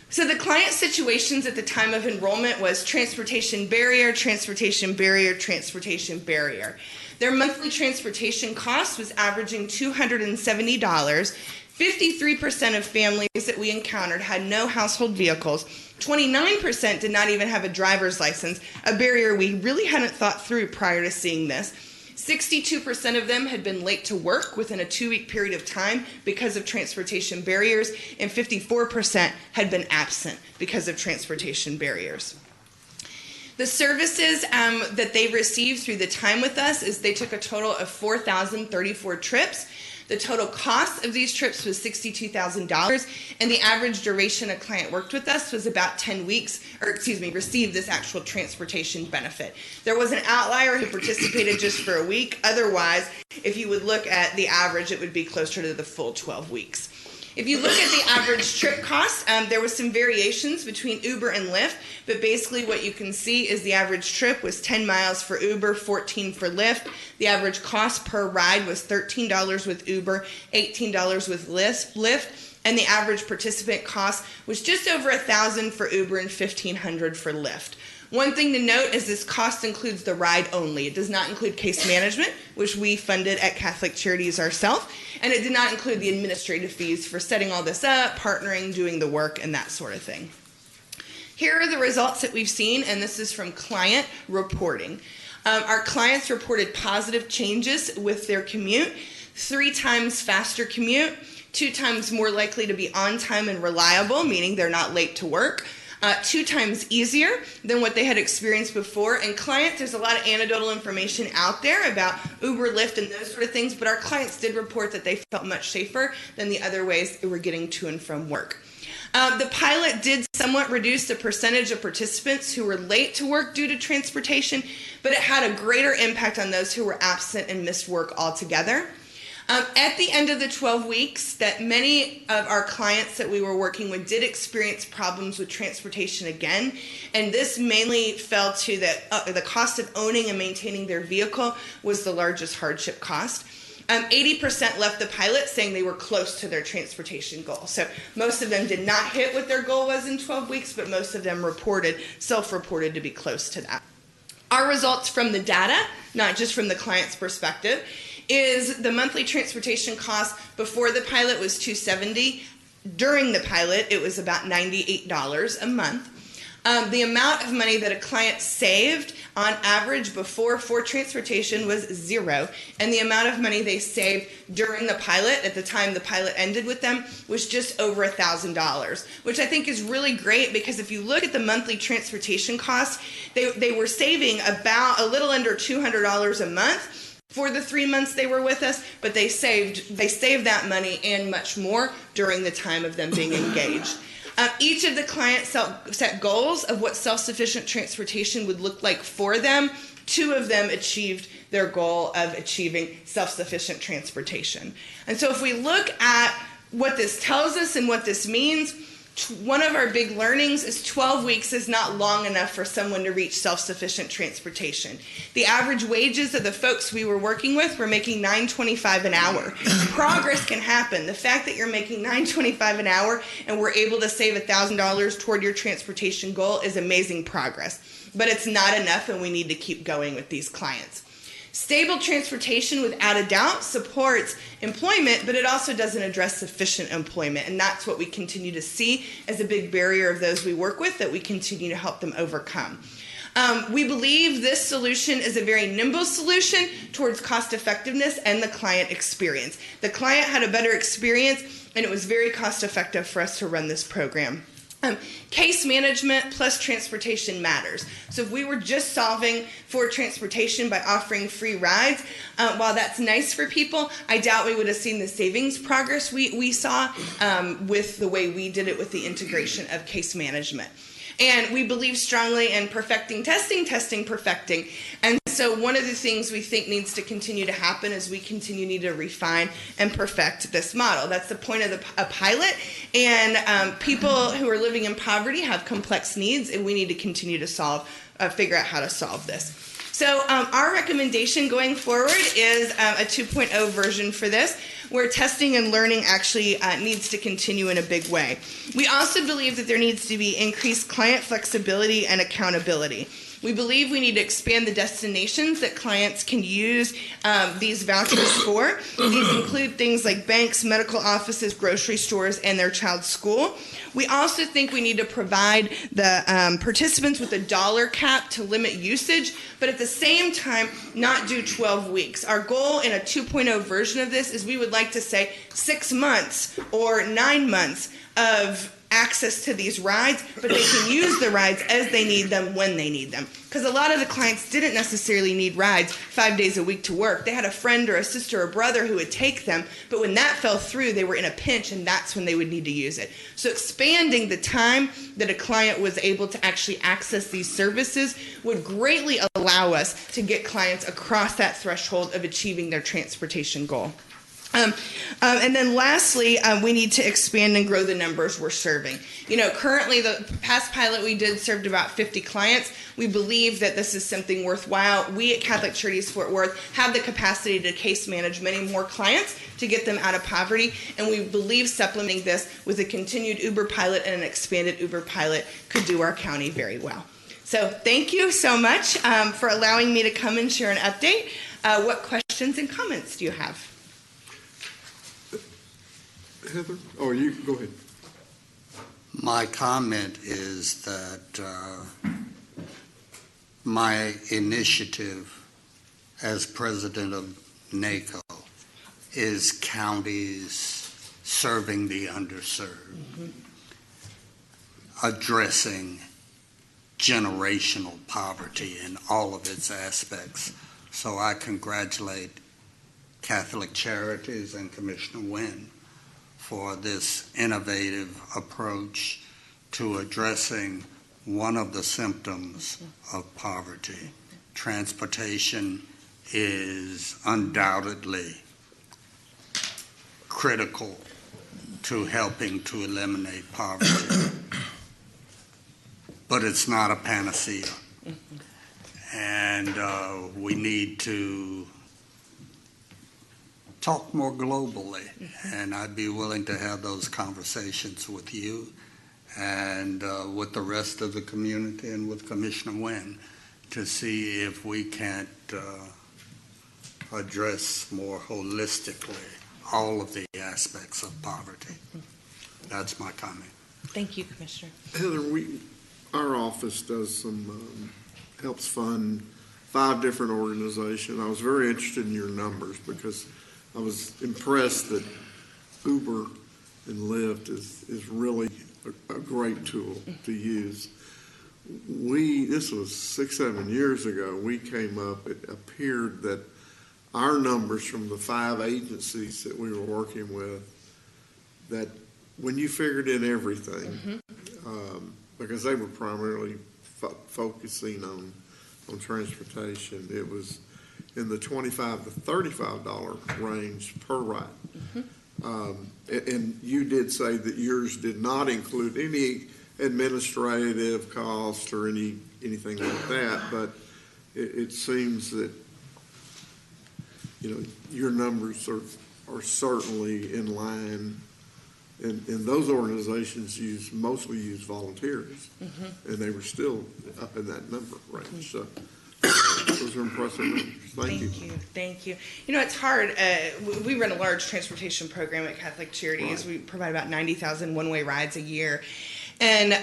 So the client situations at the time of enrollment was transportation barrier, transportation barrier, transportation barrier. Their monthly transportation cost was averaging $270. 53% of families that we encountered had no household vehicles. 29% did not even have a driver's license, a barrier we really hadn't thought through prior to seeing this. 62% of them had been late to work within a 2-week period of time because of transportation barriers, and 54% had been absent because of transportation barriers. The services that they received through the time with us is they took a total of 4,034 trips. The total cost of these trips was $62,000, and the average duration a client worked with us was about 10 weeks, received this actual transportation benefit. There was an outlier who participated just for a week. Otherwise, if you would look at the average, it would be closer to the full 12 weeks. If you look at the average trip cost, there was some variations between Uber and Lyft, but basically what you can see is the average trip was 10 miles for Uber, 14 for Lyft. The average cost per ride was $13 with Uber, $18 with Lyft, and the average participant cost was just over $1,000 for Uber and $1,500 for Lyft. One thing to note is this cost includes the ride only. It does not include case management, which we funded at Catholic Charities ourselves, and it did not include the administrative fees for setting all this up, partnering, doing the work, and that sort of thing. Here are the results that we've seen, and this is from client reporting. Our clients reported positive changes with their commute, 3 times faster commute, 2 times more likely to be on time and reliable, meaning they're not late to work, 2 times easier than what they had experienced before. And clients, there's a lot of anecdotal information out there about Uber, Lyft, and those sort of things, but our clients did report that they felt much safer than the other ways they were getting to and from work. The pilot did somewhat reduce the percentage of participants who were late to work due to transportation, but it had a greater impact on those who were absent and missed work altogether. At the end of the 12 weeks, that many of our clients that we were working with did experience problems with transportation again, and this mainly fell to the cost of owning and maintaining their vehicle was the largest hardship cost. 80% left the pilot saying they were close to their transportation goal. So most of them did not hit what their goal was in 12 weeks, but most of them self-reported to be close to that. Our results from the data, not just from the client's perspective, is the monthly transportation cost before the pilot was $270. During the pilot, it was about $98 a month. The amount of money that a client saved on average before for transportation was $0, and the amount of money they saved during the pilot at the time the pilot ended with them was just over $1,000, which I think is really great because if you look at the monthly transportation costs, they were saving about a little under $200 a month for the 3 months they were with us, but they saved that money and much more during the time of them being engaged. Each of the clients set goals of what self-sufficient transportation would look like for them. 2 of them achieved their goal of achieving self-sufficient transportation. And so if we look at what this tells us and what this means, one of our big learnings is 12 weeks is not long enough for someone to reach self-sufficient transportation. The average wages of the folks we were working with were making $9.25 an hour. Progress can happen. The fact that you're making $9.25 an hour and we're able to save $1,000 toward your transportation goal is amazing progress. But it's not enough, and we need to keep going with these clients. Stable transportation, without a doubt, supports employment, but it also doesn't address sufficient employment, and that's what we continue to see as a big barrier of those we work with that we continue to help them overcome. We believe this solution is a very nimble solution towards cost effectiveness and the client experience. The client had a better experience, and it was very cost effective for us to run this program. Case management plus transportation matters. So if we were just solving for transportation by offering free rides, while that's nice for people, I doubt we would have seen the savings progress we saw with the way we did it with the integration of case management. And we believe strongly in perfecting testing, testing, perfecting. And so one of the things we think needs to continue to happen is we need to refine and perfect this model. That's the point of a pilot. And people who are living in poverty have complex needs, and we need to continue to figure out how to solve this. So our recommendation going forward is a 2.0 version for this, where testing and learning actually needs to continue in a big way. We also believe that there needs to be increased client flexibility and accountability. We believe we need to expand the destinations that clients can use these vouchers for. These include things like banks, medical offices, grocery stores, and their child's school. We also think we need to provide the participants with a dollar cap to limit usage, but at the same time, not do 12 weeks. Our goal in a 2.0 version of this is we would like to say 6 months or 9 months of access to these rides, but they can use the rides as they need them when they need them. Because a lot of the clients didn't necessarily need rides 5 days a week to work. They had a friend or a sister or brother who would take them, but when that fell through, they were in a pinch, and that's when they would need to use it. So expanding the time that a client was able to actually access these services would greatly allow us to get clients across that threshold of achieving their transportation goal. And then lastly, we need to expand and grow the numbers we're serving. Currently the past pilot we did served about 50 clients. We believe that this is something worthwhile. We at Catholic Charities Fort Worth have the capacity to case manage many more clients to get them out of poverty, and we believe supplementing this with a continued Uber pilot and an expanded Uber pilot could do our county very well. So thank you so much for allowing me to come and share an update. What questions and comments do you have? Heather? Oh, you go ahead. My comment is that my initiative as president of NACO is counties serving the underserved, addressing generational poverty in all of its aspects. So I congratulate Catholic Charities and Commissioner Wynn for this innovative approach to addressing one of the symptoms of poverty. Transportation is undoubtedly critical to helping to eliminate poverty, but it's not a panacea. And we need to talk more globally, and I'd be willing to have those conversations with you and with the rest of the community and with Commissioner Wynn to see if we can't address more holistically all of the aspects of poverty. That's my comment. Thank you, Commissioner. Heather, our office does some, helps fund 5 different organizations. I was very interested in your numbers because I was impressed that Uber and Lyft is really a great tool to use. This was 6-7 years ago, we came up, it appeared that our numbers from the 5 agencies that we were working with, that when you figured in everything, because they were primarily focusing on transportation, it was in the $25 to $35 range per ride. And you did say that yours did not include any administrative cost or anything like that, but it seems that your numbers are certainly in line, and those organizations mostly use volunteers, and they were still up in that number range. So those are impressive numbers. Thank you. Thank you. It's hard. We run a large transportation program at Catholic Charities. Right. We provide about 90,000 one-way rides a year. And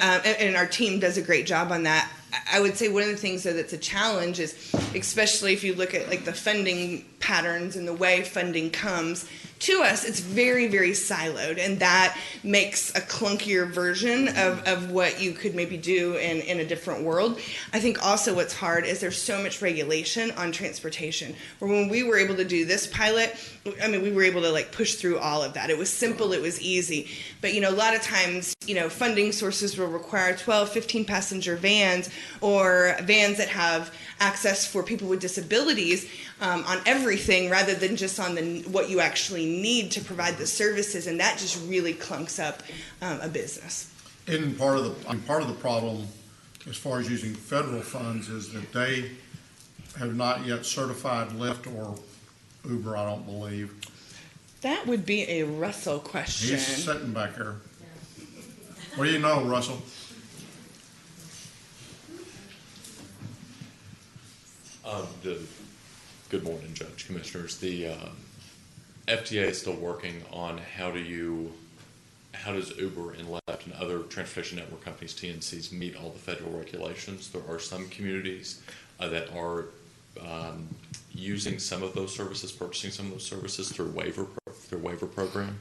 our team does a great job on that. I would say one of the things that's a challenge is, especially if you look at the funding patterns and the way funding comes to us, it's very, very siloed, and that makes a clunkier version of what you could maybe do in a different world. I think also what's hard is there's so much regulation on transportation, where when we were able to do this pilot, we were able to push through all of that. It was simple, it was easy, but a lot of times, funding sources will require 12, 15 passenger vans or vans that have access for people with disabilities on everything rather than just on what you actually need to provide the services, and that just really clunks up a business. And part of the problem, as far as using federal funds, is that they have not yet certified Lyft or Uber, I don't believe. That would be a Russell question. He's sitting back there. What do you know, Russell? Good morning, Judge, Commissioners. The FTA is still working on how does Uber and Lyft and other transportation network companies, TNCs, meet all the federal regulations. There are some communities that are using some of those services, purchasing some of those services through their waiver program.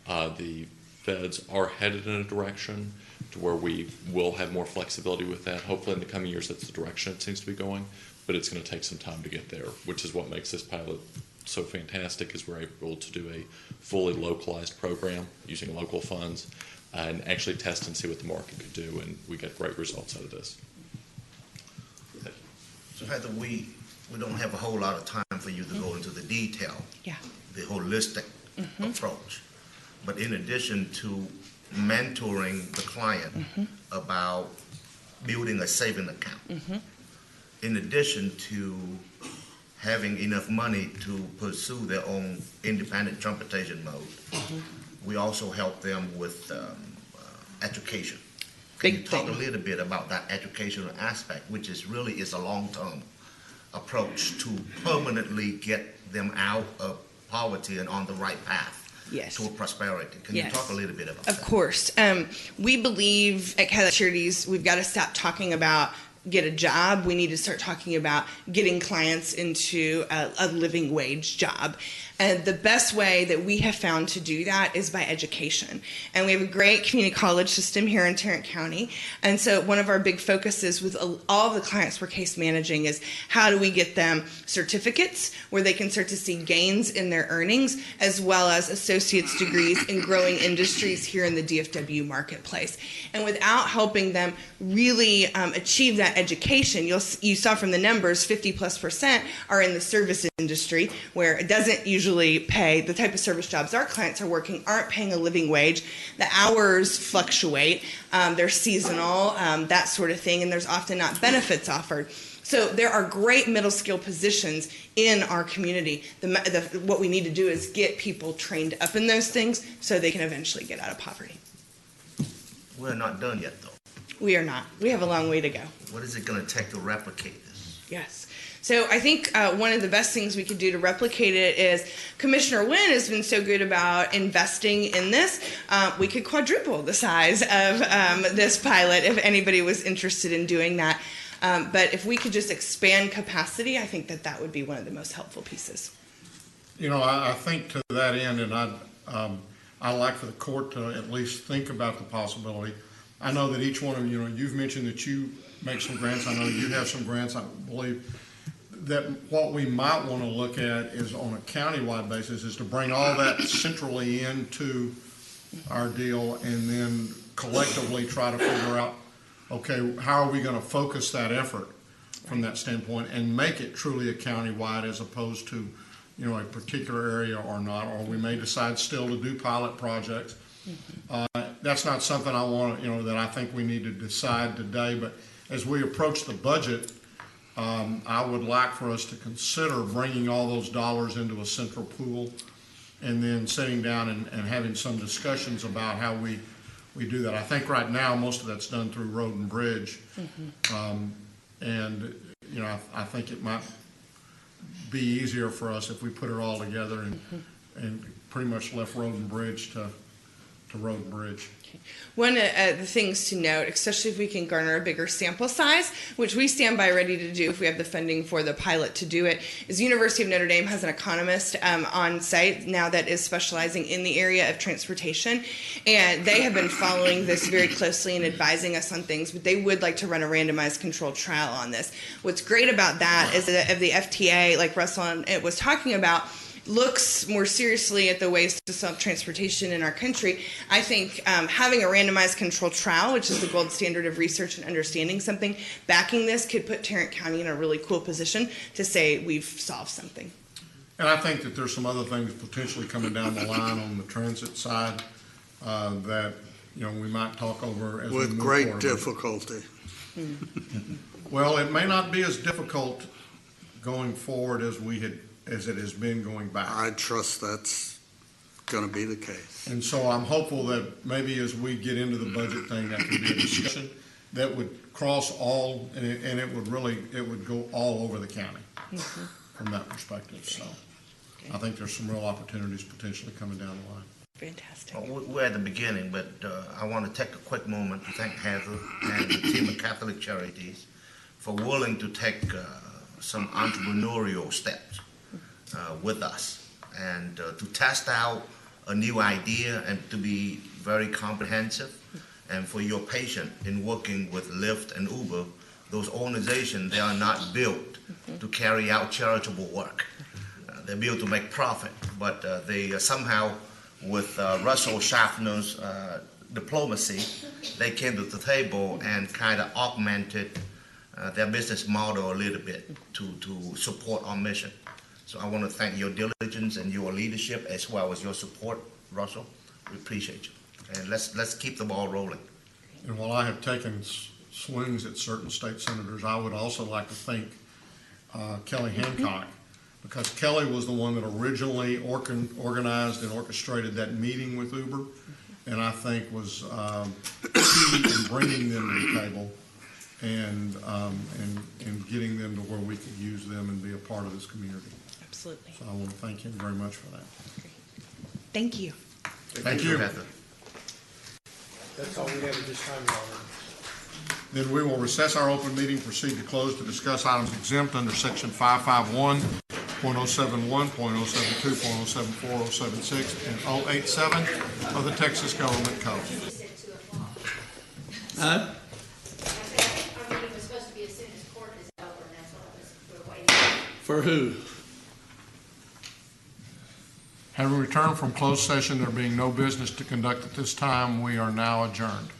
The feds are headed in a direction to where we will have more flexibility with that. Hopefully in the coming years that's the direction it seems to be going, but it's going to take some time to get there, which is what makes this pilot so fantastic, is we're able to do a fully localized program using local funds and actually test and see what the market could do, and we get great results out of this. So Heather, we don't have a whole lot of time for you to go into the detail, the holistic approach. But in addition to mentoring the client about building a saving account, in addition to having enough money to pursue their own independent transportation mode, we also help them with education. Can you talk a little bit about that educational aspect, which is really a long-term approach to permanently get them out of poverty and on the right path toward prosperity? Can you talk a little bit about that? Of course. We believe at Catholic Charities we've got to stop talking about get a job. We need to start talking about getting clients into a living wage job. And the best way that we have found to do that is by education. And we have a great community college system here in Tarrant County. And so one of our big focuses with all of the clients we're case managing is how do we get them certificates where they can start to see gains in their earnings, as well as associate's degrees in growing industries here in the DFW marketplace. And without helping them really achieve that education, you saw from the numbers, 50+% are in the service industry, where it doesn't usually pay. The type of service jobs our clients are working aren't paying a living wage. The hours fluctuate. They're seasonal, that sort of thing, and there's often not benefits offered. So there are great middle skill positions in our community. What we need to do is get people trained up in those things so they can eventually get out of poverty. We're not done yet, though. We are not. We have a long way to go. What is it going to take to replicate this? Yes. So I think one of the best things we could do to replicate it is Commissioner Wynn has been so good about investing in this. We could quadruple the size of this pilot if anybody was interested in doing that. But if we could just expand capacity, I think that would be one of the most helpful pieces. You know, I think to that end, and I'd like for the court to at least think about the possibility. I know that each one of you, you've mentioned that you make some grants. I know you have some grants, I believe. That what we might want to look at is on a countywide basis is to bring all that centrally into our deal and then collectively try to figure out, okay, how are we going to focus that effort from that standpoint and make it truly a countywide as opposed to, a particular area or not, or we may decide still to do pilot projects. That's not something I want, that I think we need to decide today, but as we approach the budget, I would like for us to consider bringing all those dollars into a central pool and then sitting down and having some discussions about how we do that. I think right now most of that's done through Road and Bridge. And I think it might be easier for us if we put it all together and pretty much left Road and Bridge to Road and Bridge. One of the things to note, especially if we can garner a bigger sample size, which we stand by ready to do if we have the funding for the pilot to do it, is University of Notre Dame has an economist on site now that is specializing in the area of transportation, and they have been following this very closely and advising us on things, but they would like to run a randomized controlled trial on this. What's great about that is that of the FTA, like Russell was talking about, looks more seriously at the ways to stop transportation in our country, I think having a randomized controlled trial, which is the gold standard of research and understanding something, backing this could put Tarrant County in a really cool position to say we've solved something. And I think that there's some other things potentially coming down the line on the transit side that we might talk over as we With move great forward. difficulty. Well, it may not be as difficult going forward as it has been going back. I trust that's going to be the case. And so I'm hopeful that maybe as we get into the budget thing, that could be a discussion that would cross all, and it would go all over the county from that perspective. So I think there's some real opportunities potentially coming down the line. Fantastic. We're at the beginning, but I want to take a quick moment to thank Heather and the team of Catholic Charities for willing to take some entrepreneurial steps with us and to test out a new idea and to be very comprehensive. And for your patience in working with Lyft and Uber, those organizations, they are not built to carry out charitable work. They're built to make profit, but they somehow, with Russell Schaffner's diplomacy, they came to the table and kind of augmented their business model a little bit to support our mission. So I want to thank your diligence and your leadership as well as your support, Russell. We appreciate you. And let's keep the ball rolling. And while I have taken swings at certain state senators, I would also like to thank Kelly Hancock, because Kelly was the one that originally organized and orchestrated that meeting with Uber, and I think was key in bringing them to the table and getting them to where we could use them and be a part of this community. Absolutely. So I want to thank him very much for that. Thank you. Thank you. That's all we have at this time, Your Honor. Then we will recess our open meeting, proceed to close to discuss items exempt under Section 551, .071, .072, .074, .076, and .087 of the Texas Government Code. Huh? For who? Having returned from closed session, there being no business to conduct at this time, we are now adjourned.